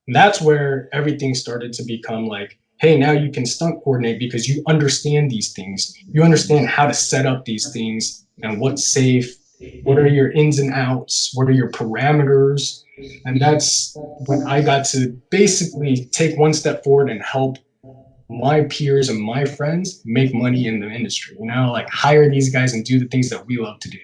And that's where everything started to become like, hey, now you can stunt coordinate because you understand these things. You understand how to set up these things and what's safe. What are your ins and outs? What are your parameters? And that's when I got to basically take one step forward and help my peers and my friends make money in the industry, you know, like hire these guys and do the things that we love to do.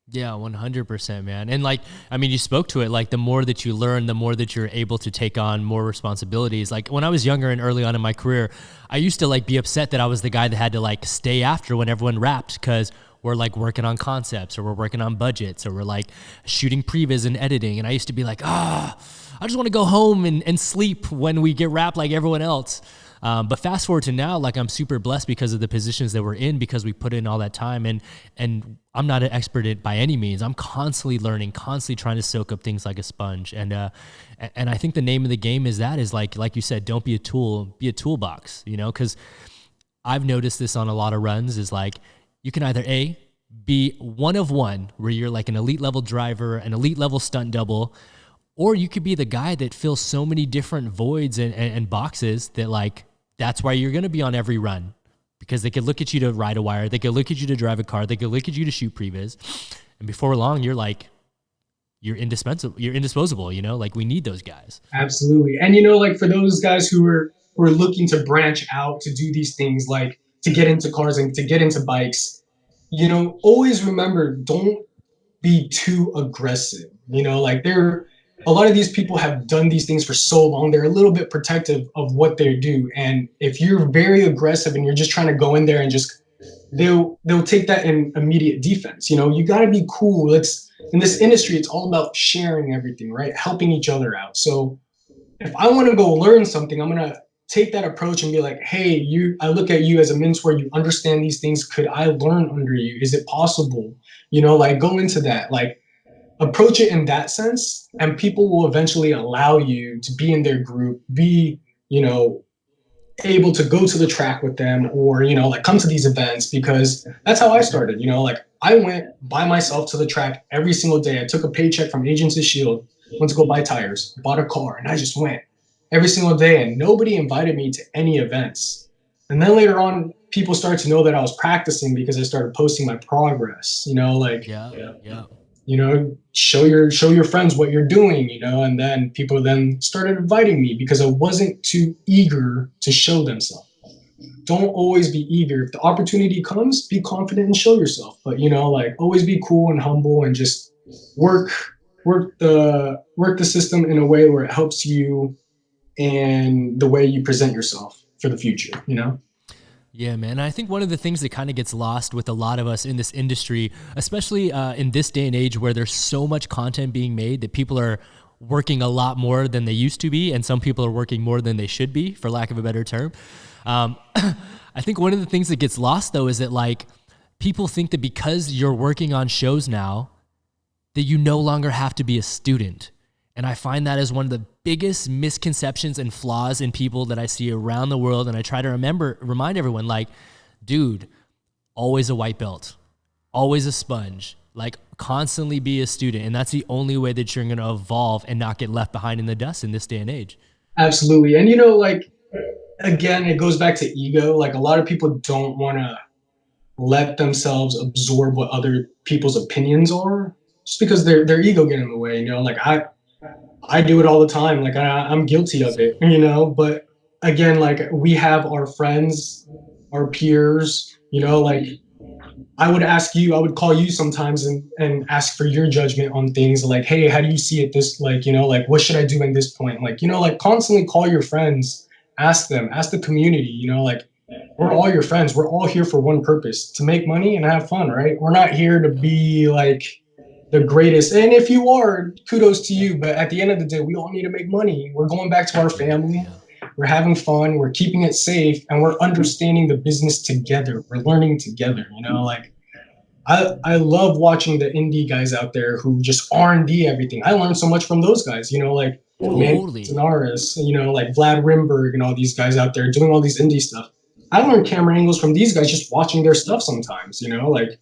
Yeah, 100%, man. And like, I mean, you spoke to it, like the more that you learn, the more that you're able to take on more responsibilities. Like when I was younger and early on in my career, I used to like be upset that I was the guy that had to like stay after when everyone wrapped because we're like working on concepts or we're working on budgets or we're like shooting previs and editing. And I used to be like, I just want to go home and sleep when we get wrapped like everyone else. But fast forward to now, like I'm super blessed because of the positions that we're in, because we put in all that time, and I'm not an expert at by any means. I'm constantly learning, constantly trying to soak up things like a sponge. And I think the name of the game is like you said, don't be a tool, be a toolbox, you know, because I've noticed this on a lot of runs is like, you can either be one of one, where you're like an elite level driver, an elite level stunt double, or you could be the guy that fills so many different voids and boxes that like, that's why you're going to be on every run, because they could look at you to ride a wire. They could look at you to drive a car. They could look at you to shoot previs. And before long, you're indispensable. You're indisposable, you know, like we need those guys. Absolutely. And, you know, like for those guys who are looking to branch out to do these things, like to get into cars and to get into bikes, you know, always remember, don't be too aggressive. You know, like a lot of these people have done these things for so long, they're a little bit protective of what they do. And if you're very aggressive and you're just trying to go in there and just, they'll take that in immediate defense. You know, you got to be cool. in this industry, it's all about sharing everything, right? Helping each other out. So if I want to go learn something, I'm gonna take that approach and be like, hey, I look at you as a mentor, you understand these things. Could I learn under you? Is it possible? Like go into that, like approach it in that sense, and people will eventually allow you to be in their group, be, you know, able to go to the track with them, or like come to these events, because that's how I started. Like I went by myself to the track every single day. I took a paycheck from Agents of Shield, went to go buy tires, bought a car, and I just went every single day, and nobody invited me to any events. And then later on, people started to know that I was practicing because I started posting my progress, like, Yeah. Yeah. show your friends what you're doing, and then people then started inviting me because I wasn't too eager to show themselves. Don't always be eager. If the opportunity comes, be confident and show yourself. But like always be cool and humble, and just work work the system in a way where it helps you and the way you present yourself for the future. Yeah, man. I think one of the things that kind of gets lost with a lot of us in this industry, especially in this day and age where there's so much content being made that people are working a lot more than they used to be, and some people are working more than they should be, for lack of a better term. I think one of the things that gets lost, though, is that like people think that because you're working on shows now, that you no longer have to be a student. And I find that as one of the biggest misconceptions and flaws in people that I see around the world. And I try to remind everyone, like, dude, always a white belt, always a sponge, like constantly be a student. And that's the only way that you're going to evolve and not get left behind in the dust in this day and age. Absolutely. And like, again, it goes back to ego. Like a lot of people don't want to let themselves absorb what other people's opinions are, just because their ego get in the way. Like I do it all the time. Like I'm guilty of it, but again, like we have our friends, our peers, like I would call you sometimes and ask for your judgment on things, like, hey, how do you see it? This, like, like, what should I do in this point? Like, like constantly call your friends, ask them, ask the community, like we're all your friends. We're all here for one purpose, to make money and have fun, right? We're not here to be like the greatest. And if you are, kudos to you. But at the end of the day, we all need to make money. We're going back to our family. We're having fun. We're keeping it safe, and we're understanding the business together. We're learning together. Like I love watching the indie guys out there who just R&D everything. I learned so much from those guys. Like Totally. Sonaris, like Vlad Rimberg and all these guys out there doing all these indie stuff. I learned camera angles from these guys just watching their stuff sometimes. Like.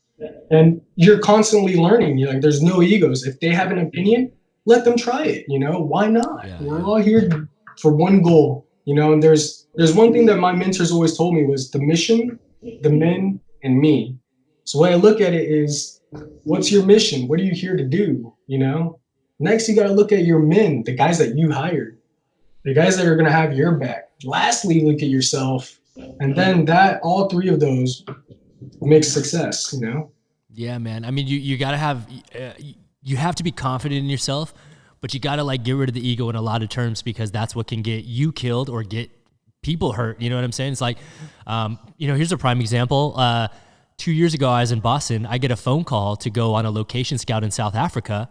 And you're constantly learning. Like, there's no egos. If they have an opinion, let them try it. Why not? We're all here for one goal. And there's one thing that my mentors always told me was the mission, the men, and me. So what I look at it is, what's your mission? What are you here to do? Next, you got to look at your men, the guys that you hired, the guys that are going to have your back. Lastly, look at yourself, and then that all three of those makes success. Yeah, man. I mean, you got to have, you have to be confident in yourself, but you got to like get rid of the ego in a lot of terms, because that's what can get you killed or get people hurt. You know what I'm saying? It's like, here's a prime example. 2 years ago, I was in Boston. I get a phone call to go on a location scout in South Africa.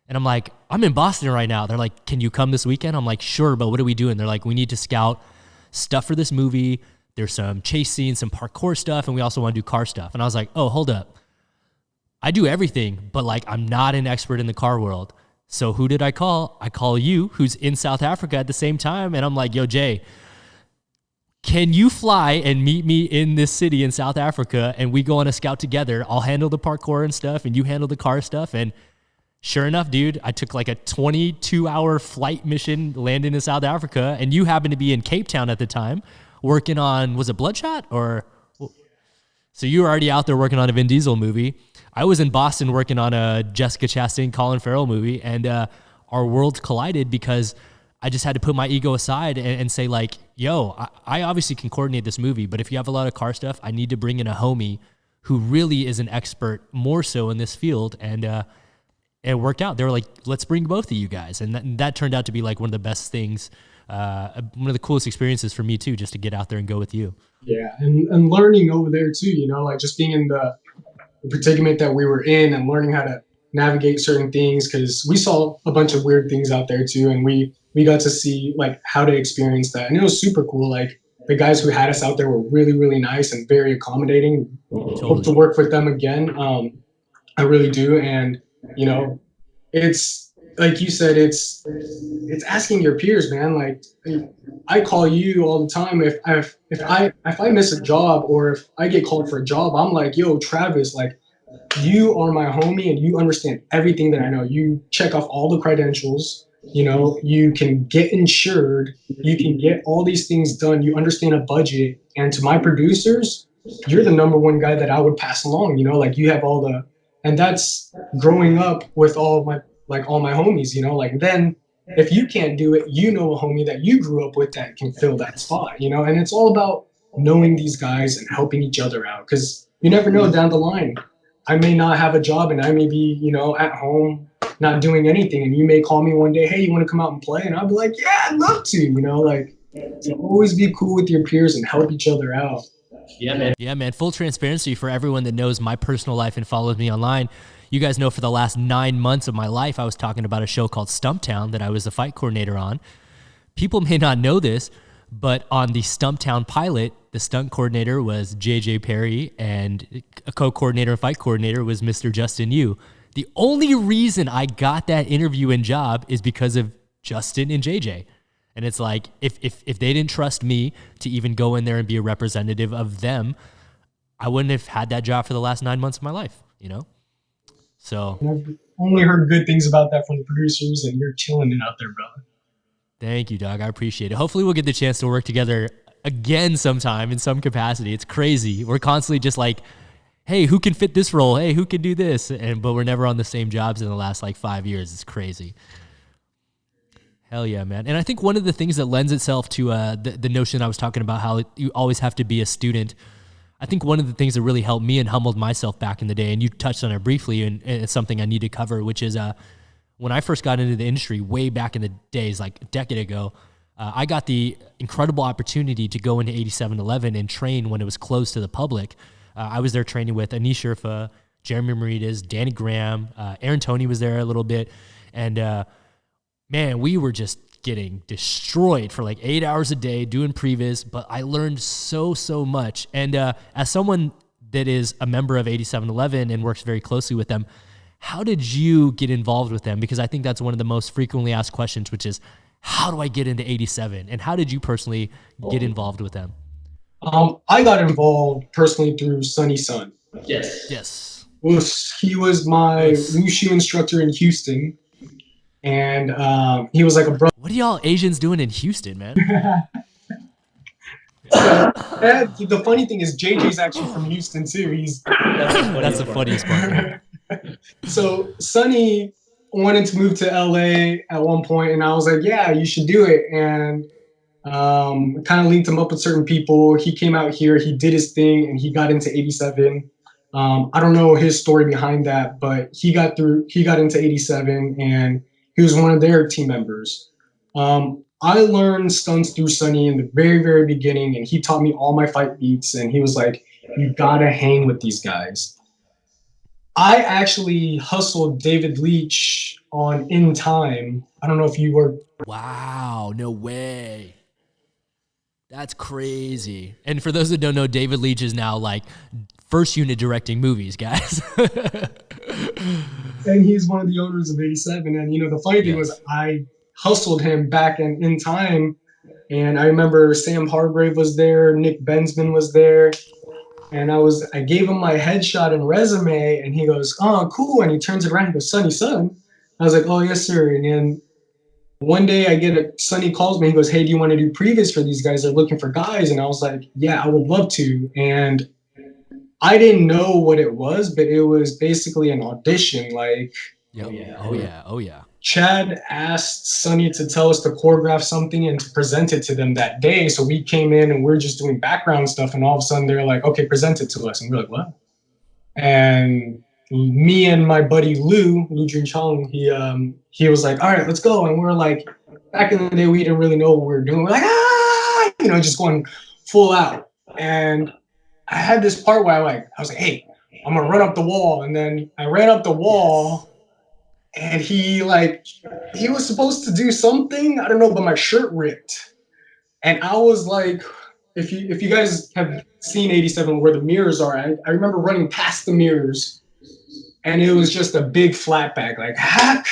And I'm like, I'm in Boston right now. They're like, can you come this weekend? I'm like, sure, but what are we doing? They're like, we need to scout stuff for this movie. There's some chase scenes, some parkour stuff, and we also want to do car stuff. And I was like, oh, hold up. I do everything, but like I'm not an expert in the car world. So who did I call? I call you, who's in South Africa at the same time. And I'm like, yo, Jay, can you fly and meet me in this city in South Africa? And we go on a scout together. I'll handle the parkour and stuff, and you handle the car stuff. And sure enough, dude, I took like a 22-hour flight mission, landing in South Africa. And you happened to be in Cape Town at the time, working on, was it Bloodshot? So you were already out there working on a Vin Diesel movie. I was in Boston working on a Jessica Chastain, Colin Farrell movie, and our worlds collided because I just had to put my ego aside and say like, yo, I obviously can coordinate this movie, but if you have a lot of car stuff, I need to bring in a homie who really is an expert more so in this field. And it worked out. They were like, let's bring both of you guys. And that turned out to be like one of the best things, one of the coolest experiences for me too, just to get out there and go with you. Yeah, and learning over there too, like just being in the predicament that we were in and learning how to navigate certain things, because we saw a bunch of weird things out there too, and we got to see like how to experience that, and it was super cool. Like the guys who had us out there were really really nice and very accommodating. Hope to Totally. work with them again. I really do, and you know, it's like you said, it's asking your peers, man. Like I call you all the time if I miss a job or if I get called for a job, I'm like, yo, Travis, like you are my homie and you understand everything that I know. You check off all the credentials, you know, you can get insured, you can get all these things done, you understand a budget. And to my producers, you're the number one guy that I would pass along, you know, like you have all the, and that's growing up with all my homies, you know, like then if you can't do it, you know, a homie that you grew up with that can fill that Yes. spot, you know, and it's all about knowing these guys and helping each other out, because you never know down the line. I may not have a job and I may be, you know, at home not doing anything. And you may call me one day, hey, you want to come out and play? And I'll be like, yeah, I'd love to, you know, like to always be cool with your peers and help each other out. Yeah, man. Yeah, man. Full transparency for everyone that knows my personal life and follows me online. You guys know for the last 9 months of my life, I was talking about a show called Stumptown that I was the fight coordinator on. People may not know this, but on the Stumptown pilot, the stunt coordinator was JJ Perry and a co-coordinator and fight coordinator was Mr. Justin Yu. The only reason I got that interview and job is because of Justin and JJ. And it's like, if they didn't trust me to even go in there and be a representative of them, I wouldn't have had that job for the last 9 months of my life, you know? So I've only heard good things about that from the producers, and you're killing it out there, brother. thank you, dog. I appreciate it. Hopefully we'll get the chance to work together again sometime in some capacity. It's crazy. We're constantly just like, hey, who can fit this role? Hey, who can do this? But we're never on the same jobs in the last like 5 years. It's crazy. Hell yeah, man. And I think one of the things that lends itself to the notion I was talking about, how you always have to be a student. I think one of the things that really helped me and humbled myself back in the day, and you touched on it briefly, and it's something I need to cover, which is when I first got into the industry way back in the days, like a decade ago, I got the incredible opportunity to go into 8711 and train when it was closed to the public. I was there training with Anish Irfa, Jeremy Maritas, Danny Graham, Aaron Toney was there a little bit, and man, we were just getting destroyed for like 8 hours a day doing previs, but I learned so much. And as someone that is a member of 8711 and works very closely with them, how did you get involved with them? Because I think that's one of the most frequently asked questions, which is, how do I get into 87? And how did you personally get involved with them? I got involved personally through Sunny Sun. Yes. He was my Wushu instructor in Houston, and he was like a brother. What are y'all Asians doing in Houston, man? The funny thing is, JJ's actually from Houston too. That's the funniest part. So Sunny wanted to move to LA at one point, and I was like, yeah, you should do it. And kind of linked him up with certain people. He came out here, he did his thing, and he got into 87. I don't know his story behind that, but he got into 87, and he was one of their team members. I learned stunts through Sunny in the very, very beginning, and he taught me all my fight beats, and he was like, you gotta hang with these guys. I actually hustled David Leach on In Time. I don't know if you were. Wow, no way. That's crazy. And for those that don't know, David Leach is now like first unit directing movies, guys. And he's one of the owners of 87. And, you know, the funny thing was I hustled him back in Time. And I remember Sam Hargrave was there, Nick Bensman was there. And I gave him my headshot and resume, and he goes, oh, cool. And he turns it around and goes, Sunny Sun. I was like, oh, yes, sir. And then one day Sunny calls me, he goes, hey, do you want to do previs for these guys? They're looking for guys. And I was like, yeah, I would love to. And I didn't know what it was, but it was basically an audition. Like, oh yeah. Chad asked Sunny to tell us to choreograph something and to present it to them that day. So we came in and we're just doing background stuff, and all of a sudden they're like, okay, present it to us. And we're like, what? And me and my buddy Lou Jun Chong, he was like, all right, let's go. And we're like, back in the day, we didn't really know what we were doing. We're like, just going full out. And I had this part where I was like, hey, I'm gonna run up the wall. And then I ran up the wall. and he was supposed to do something, I don't know, but my shirt ripped. And I was like, if you guys have seen 87 where the mirrors are, I remember running past the mirrors, and it was just a big flat bag, like hack,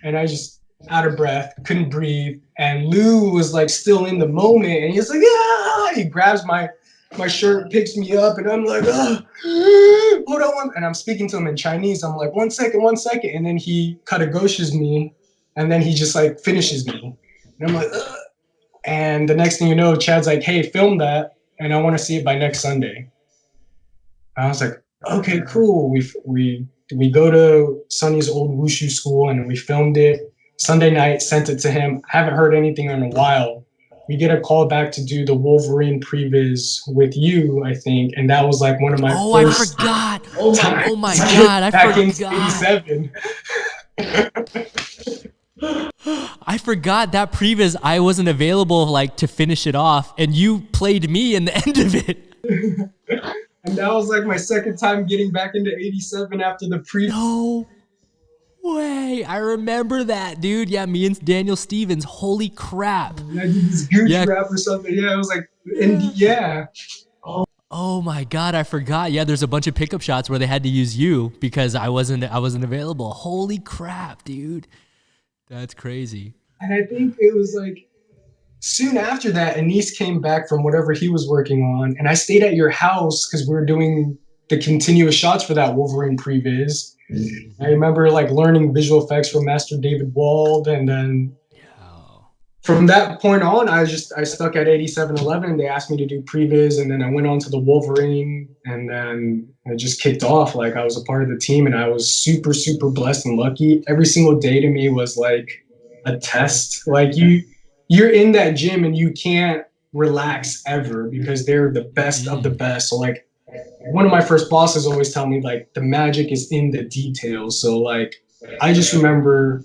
and I just out of breath, couldn't breathe. And Lou was like still in the moment, and he's like, yeah, he grabs my shirt, picks me up, and I'm like, hold on, and I'm speaking to him in Chinese. I'm like, 1 second, and then he katagoshes me, and then he just like finishes me, and I'm like, ugh. And the next thing you know, Chad's like, hey, film that, and I want to see it by next Sunday. And I was like, okay, cool. We go to Sonny's old wushu school and we filmed it Sunday night, sent it to him. I haven't heard anything in a while. We get a call back to do the Wolverine previs with you, I think, and that was like one of my Oh, I first forgot. times Oh my God, I back in forgot. '87. I forgot that previs I wasn't available like to finish it off, and you played me in the end of it. And that was like my second time getting back into '87 after the pre. No way. I remember that, dude. Yeah, me and Daniel Stevens. Holy crap. And I did this gooch Yeah. rap or something. Yeah, it was like, and yeah. Oh my God, I forgot. Yeah, there's a bunch of pickup shots where they had to use you because I wasn't available. Holy crap, dude. That's crazy. And I think it was like soon after that, Anise came back from whatever he was working on, and I stayed at your house because we were doing the continuous shots for that Wolverine previs. I remember like learning visual effects from Master David Wald, and then from that point on, I stuck at 8711. They asked me to do previs, and then I went on to the Wolverine, and then it just kicked off. Like I was a part of the team, and I was super super blessed and lucky. Every single day to me was like a test. Like you're in that gym and you can't relax ever because they're the best of the best. So like one of my first bosses always tell me like the magic is in the details. So like I just remember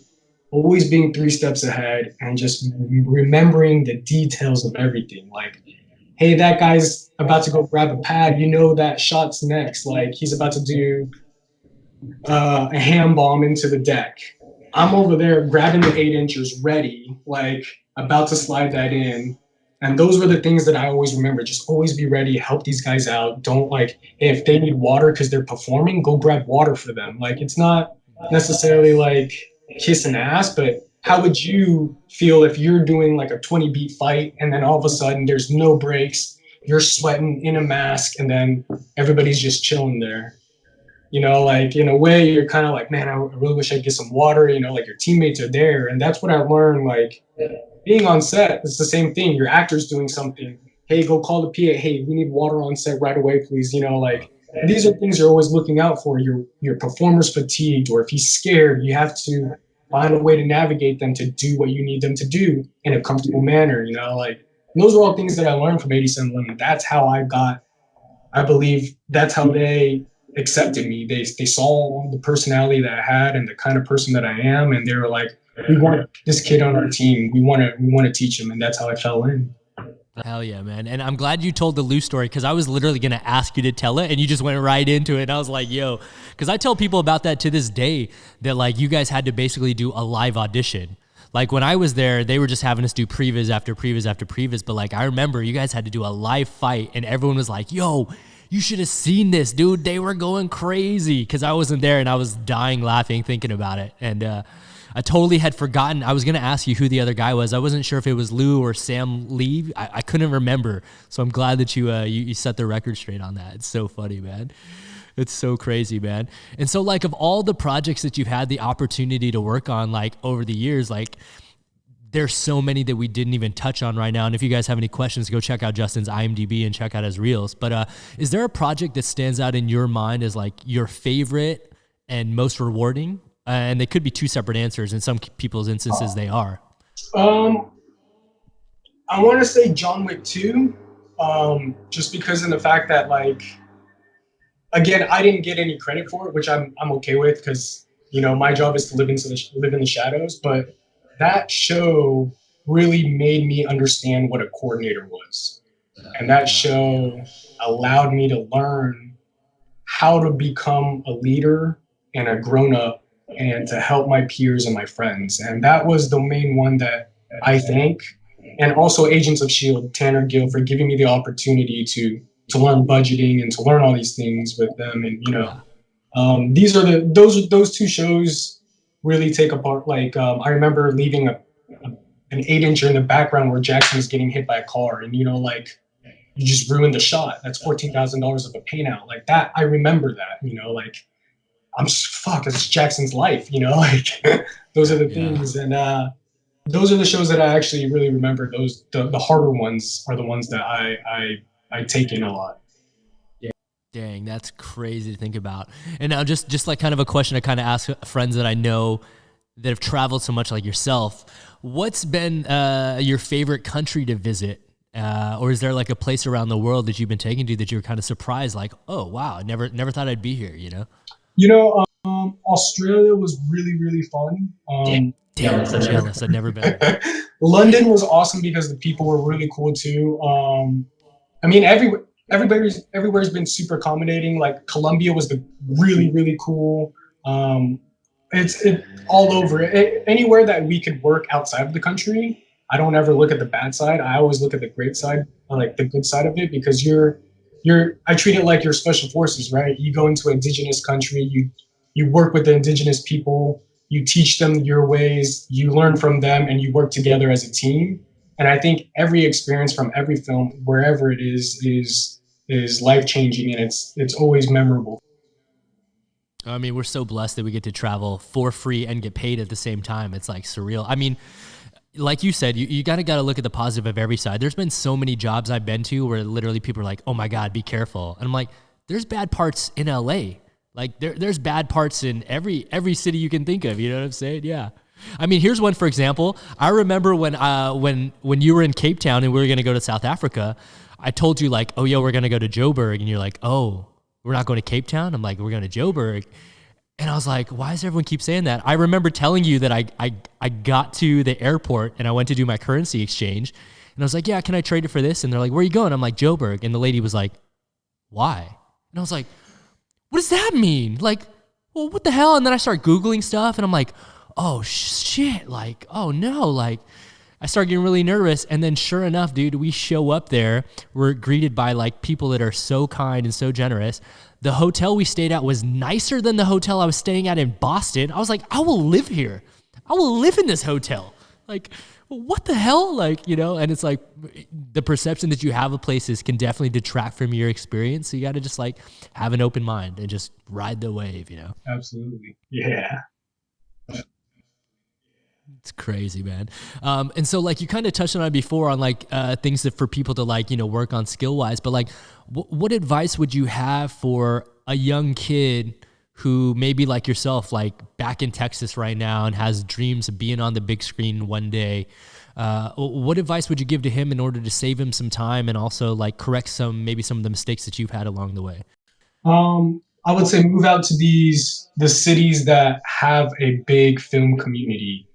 always being 3 steps ahead and just remembering the details of everything. Like, hey, that guy's about to go grab a pad. You know that shot's next. Like he's about to do a hand bomb into the deck. I'm over there grabbing the 8 inchers ready, like about to slide that in. And those were the things that I always remember. Just always be ready, help these guys out. Don't like, if they need water because they're performing, go grab water for them. Like, it's not necessarily like kissing ass, but how would you feel if you're doing like a 20 beat fight and then all of a sudden there's no breaks, you're sweating in a mask, and then everybody's just chilling there? You know, like in a way, you're kind of like, man, I really wish I'd get some water. You know, like your teammates are there, and that's what I learned. Like being on set, it's the same thing. Your actor's doing something. Hey, go call the PA. Hey, we need water on set right away, please. You know, like these are things you're always looking out for. Your performer's fatigued, or if he's scared, you have to find a way to navigate them to do what you need them to do in a comfortable manner. You know, like those are all things that I learned from 87 Lemon. That's how I got. I believe that's how they accepted me. They saw the personality that I had and the kind of person that I am, and they were like, "We want this kid on our team. We want to teach him," and that's how I fell in. Hell yeah, man. And I'm glad you told the Lou story because I was literally going to ask you to tell it and you just went right into it. And I was like, yo, because I tell people about that to this day that like you guys had to basically do a live audition. Like when I was there, they were just having us do previs after previs after previs. But like I remember you guys had to do a live fight and everyone was like, yo, you should have seen this, dude. They were going crazy because I wasn't there and I was dying laughing thinking about it. And I totally had forgotten. I was going to ask you who the other guy was. I wasn't sure if it was Lou or Sam Lee. I couldn't remember. So I'm glad that you set the record straight on that. It's so funny, man. It's so crazy, man. And so like of all the projects that you've had the opportunity to work on like over the years, like there's so many that we didn't even touch on right now. And if you guys have any questions, go check out Justin's IMDb and check out his reels. But is there a project that stands out in your mind as like your favorite and most rewarding? And they could be two separate answers. In some people's instances, they are. I want to say John Wick 2, just because in the fact that like, again, I didn't get any credit for it, which I'm okay with because you know my job is to live in the shadows. But that show really made me understand what a coordinator was, and that show allowed me to learn how to become a leader and a grown up and to help my peers and my friends. And that was the main one that I thank. And also Agents of Shield, Tanner Gill, for giving me the opportunity to learn budgeting and to learn all these things with them. And Yeah. these are those two shows really take apart. Like I remember leaving an 8-incher in the background where Jackson was getting hit by a car, and like you just ruined the shot. That's $14,000 of a paint out. Like that, I remember that. Like I'm just, fuck, it's Jackson's life. Like those are the Yeah. things, and those are the shows that I actually really remember. Those the harder ones are the ones that I take in a lot. Dang, that's crazy to think about. And now just like kind of a question I kind of ask friends that I know that have traveled so much like yourself. What's been your favorite country to visit? Or is there like a place around the world that you've been taken to that you're kind of surprised, like, oh wow, I never thought I'd be here, Australia was really, really fun. Damn, I'm jealous. I've never been. London was awesome because the people were really cool too. I mean, everywhere's been super accommodating. Like Colombia was the really, really cool. It's all over. Anywhere that we could work outside of the country, I don't ever look at the bad side. I always look at the great side, like the good side of it, because I treat it like you're special forces, right? You go into an indigenous country, you work with the indigenous people, you teach them your ways, you learn from them, and you work together as a team. And I think every experience from every film, wherever it is life changing, and it's always memorable. I mean, we're so blessed that we get to travel for free and get paid at the same time. It's like surreal. I mean, like you said, you got to look at the positive of every side. There's been so many jobs I've been to where literally people are like, oh my God, be careful. And I'm like, there's bad parts in LA. Like there's bad parts in every city you can think of. You know what I'm saying? Yeah. I mean, here's one, for example. I remember when you were in Cape Town and we were going to go to South Africa, I told you like, oh yeah, we're going to go to Joburg. And you're like, oh, we're not going to Cape Town? I'm like, we're going to Joburg. And I was like, why does everyone keep saying that? I remember telling you that I got to the airport and I went to do my currency exchange. And I was like, yeah, can I trade it for this? And they're like, where are you going? I'm like, Joburg. And the lady was like, why? And I was like, what does that mean? Like, well, what the hell? And then I start Googling stuff and I'm like, oh shit. Like, oh no. Like, I started getting really nervous. And then sure enough, dude, we show up there. We're greeted by like people that are so kind and so generous. The hotel we stayed at was nicer than the hotel I was staying at in Boston. I was like, I will live here. I will live in this hotel. Like, what the hell? Like, and it's like the perception that you have of places can definitely detract from your experience. So you got to just like have an open mind and just ride the wave, Absolutely. Yeah. It's crazy, man. And so like you kind of touched on it before on like things that for people to like, work on skill wise, but like what advice would you have for a young kid who maybe like yourself, like back in Texas right now and has dreams of being on the big screen one day? What advice would you give to him in order to save him some time and also like correct maybe some of the mistakes that you've had along the way? I would say move out to the cities that have a big film community.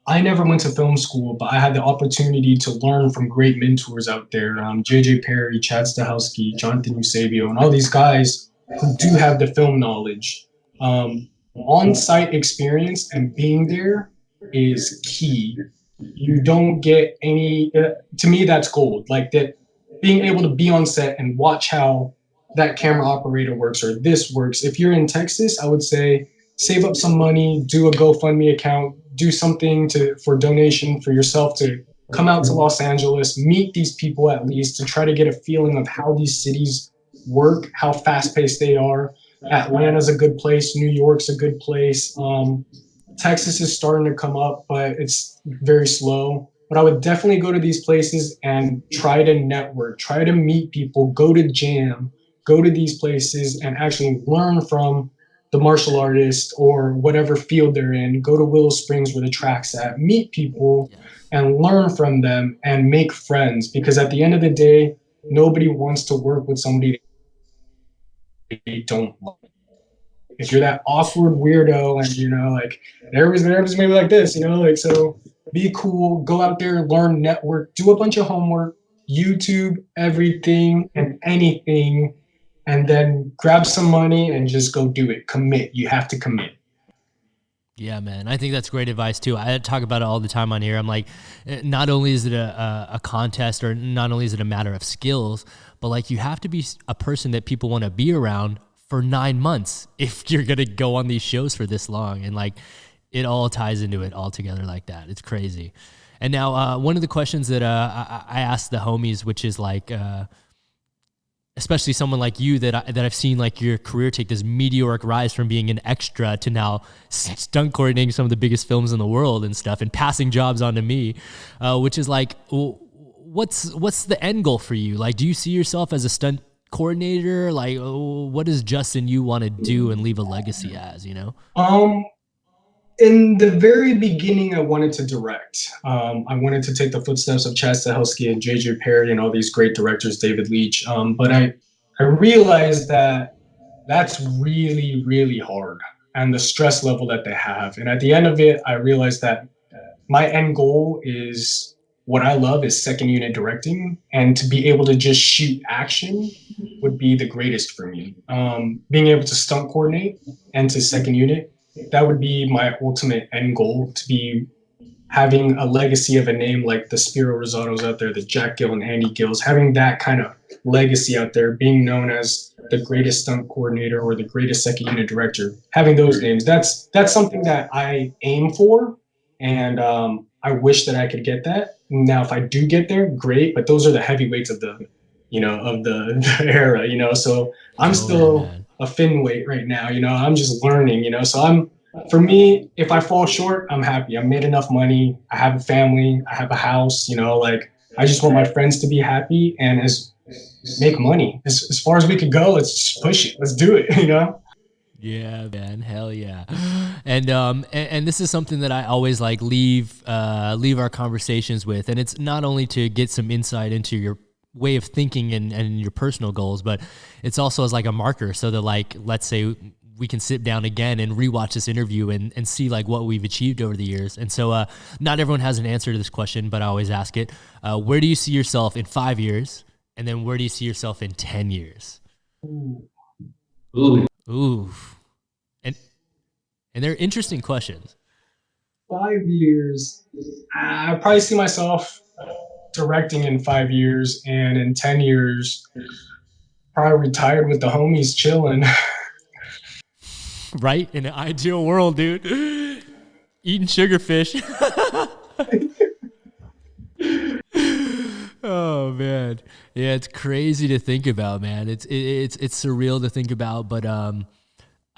I never went to film school, but I had the opportunity to learn from great mentors out there. JJ Perry, Chad Stahelski, Jonathan Eusebio, and all these guys who do have the film knowledge. On-site experience and being there is key. You don't get any, to me, that's gold. Like that, being able to be on set and watch how that camera operator works or this works. If you're in Texas, I would say save up some money, do a GoFundMe account, do something for donation for yourself to come out to Los Angeles, meet these people at least to try to get a feeling of how these cities work, how fast paced they are. Atlanta's a good place. New York's a good place. Texas is starting to come up, but it's very slow. But I would definitely go to these places and try to network, try to meet people, go to jam, go to these places and actually learn from the martial artist or whatever field they're in. Go to Willow Springs where the track's at, meet people and learn from them and make friends. Because at the end of the day, nobody wants to work with somebody they don't like. If you're that awkward weirdo and like everybody's maybe like this, like, so be cool, go out there, learn, network, do a bunch of homework, YouTube everything and anything, and then grab some money and just go do it. Commit. You have to commit. Yeah, man. I think that's great advice too. I talk about it all the time on here. I'm like, not only is it a contest, or not only is it a matter of skills, but like you have to be a person that people want to be around for 9 months if you're going to go on these shows for this long. And like it all ties into it all together like that. It's crazy. And now one of the questions that I asked the homies, which is like, especially someone like you that I've seen like your career take this meteoric rise from being an extra to now stunt coordinating some of the biggest films in the world and stuff, and passing jobs on to me, which is like, what's the end goal for you? Like, do you see yourself as a stunt coordinator? Like, what does Justin you want to do and leave a legacy as, you know? In the very beginning, I wanted to direct. I wanted to take the footsteps of Chad Stahelski and J.J. Perry and all these great directors, David Leitch. But I realized that that's really, really hard, and the stress level that they have. And at the end of it, I realized that my end goal is what I love is second unit directing, and to be able to just shoot action would be the greatest for me. Being able to stunt coordinate and to second unit, that would be my ultimate end goal, to be having a legacy of a name like the Spiro Rosatos out there, the Jack Gill and Andy Gills, having that kind of legacy out there, being known as the greatest stunt coordinator or the greatest second unit director, having those names, that's something that I aim for. And I wish that I could get that. Now, if I do get there, great, but those are the heavyweights of the, of the era, so I'm still a thin weight right now, I'm just learning, so for me, if I fall short, I'm happy. I made enough money. I have a family. I have a house, like I just want my friends to be happy and make money. As far as we could go, let's just push it. Let's do it, Yeah, man, hell yeah. And this is something that I always like leave our conversations with, and it's not only to get some insight into your way of thinking and your personal goals, but it's also as like a marker, so that like, let's say we can sit down again and rewatch this interview and see like what we've achieved over the years. And so not everyone has an answer to this question, but I always ask it. Where do you see yourself in 5 years? And then where do you see yourself in 10 years? Ooh. And they're interesting questions. 5 years. I probably see myself directing in 5 years, and in 10 years, probably retired with the homies chilling. Right? In an ideal world, dude. Eating sugarfish. Oh man. Yeah, it's crazy to think about, man. It's surreal to think about, but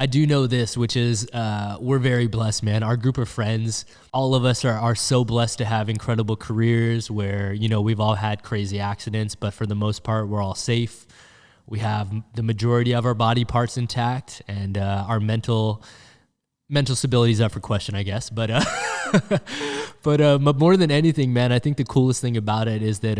I do know this, which is we're very blessed, man. Our group of friends, all of us are so blessed to have incredible careers where, we've all had crazy accidents, but for the most part, we're all safe. We have the majority of our body parts intact, and our mental stability is up for question, I guess. But but more than anything, man, I think the coolest thing about it is that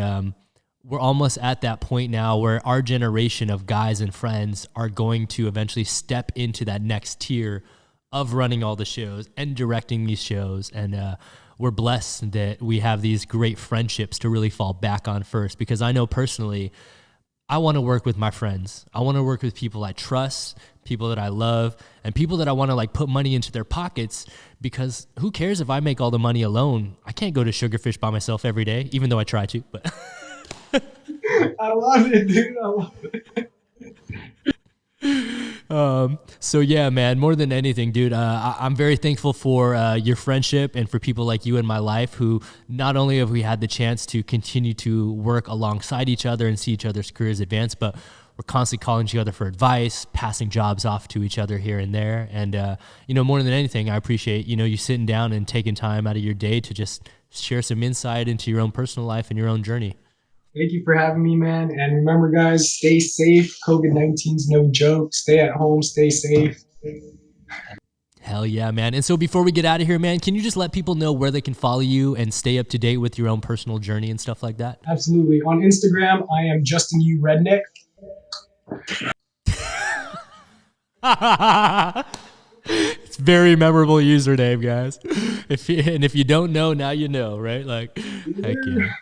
we're almost at that point now where our generation of guys and friends are going to eventually step into that next tier of running all the shows and directing these shows. And we're blessed that we have these great friendships to really fall back on first, because I know personally, I want to work with my friends. I want to work with people I trust, people that I love, and people that I want to like put money into their pockets, because who cares if I make all the money alone? I can't go to Sugarfish by myself every day, even though I try to, but I love it, dude. I love it. So yeah, man, more than anything, dude, I'm very thankful for your friendship and for people like you in my life, who not only have we had the chance to continue to work alongside each other and see each other's careers advance, but we're constantly calling each other for advice, passing jobs off to each other here and there. And, more than anything, I appreciate, you sitting down and taking time out of your day to just share some insight into your own personal life and your own journey. Thank you for having me, man. And remember, guys, stay safe. COVID-19's no joke. Stay at home. Stay safe. Hell yeah, man. And so before we get out of here, man, can you just let people know where they can follow you and stay up to date with your own personal journey and stuff like that? Absolutely. On Instagram, I am Justin U. Redneck. It's very memorable username, guys. If you don't know, now you know, right? Like, heck yeah.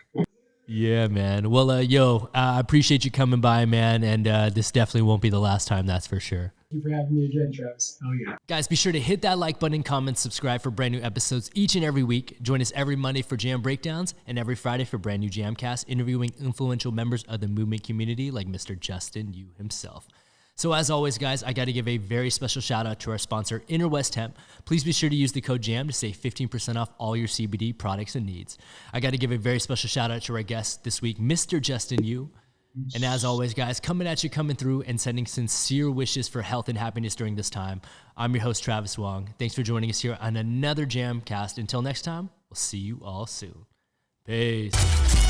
Yeah, man. Well, I appreciate you coming by, man, and this definitely won't be the last time, that's for sure. Thank you for having me again, Travis. Oh, yeah. Guys, be sure to hit that like button, comment, subscribe for brand new episodes each and every week. Join us every Monday for Jam Breakdowns and every Friday for brand new JAMCast, interviewing influential members of the movement community like Mr. Justin Yu himself. So as always, guys, I got to give a very special shout out to our sponsor, Inner West Hemp. Please be sure to use the code JAM to save 15% off all your CBD products and needs. I got to give a very special shout out to our guest this week, Mr. Justin Yu. And as always, guys, coming at you, coming through, and sending sincere wishes for health and happiness during this time. I'm your host, Travis Wong. Thanks for joining us here on another JAMcast. Until next time, we'll see you all soon. Peace.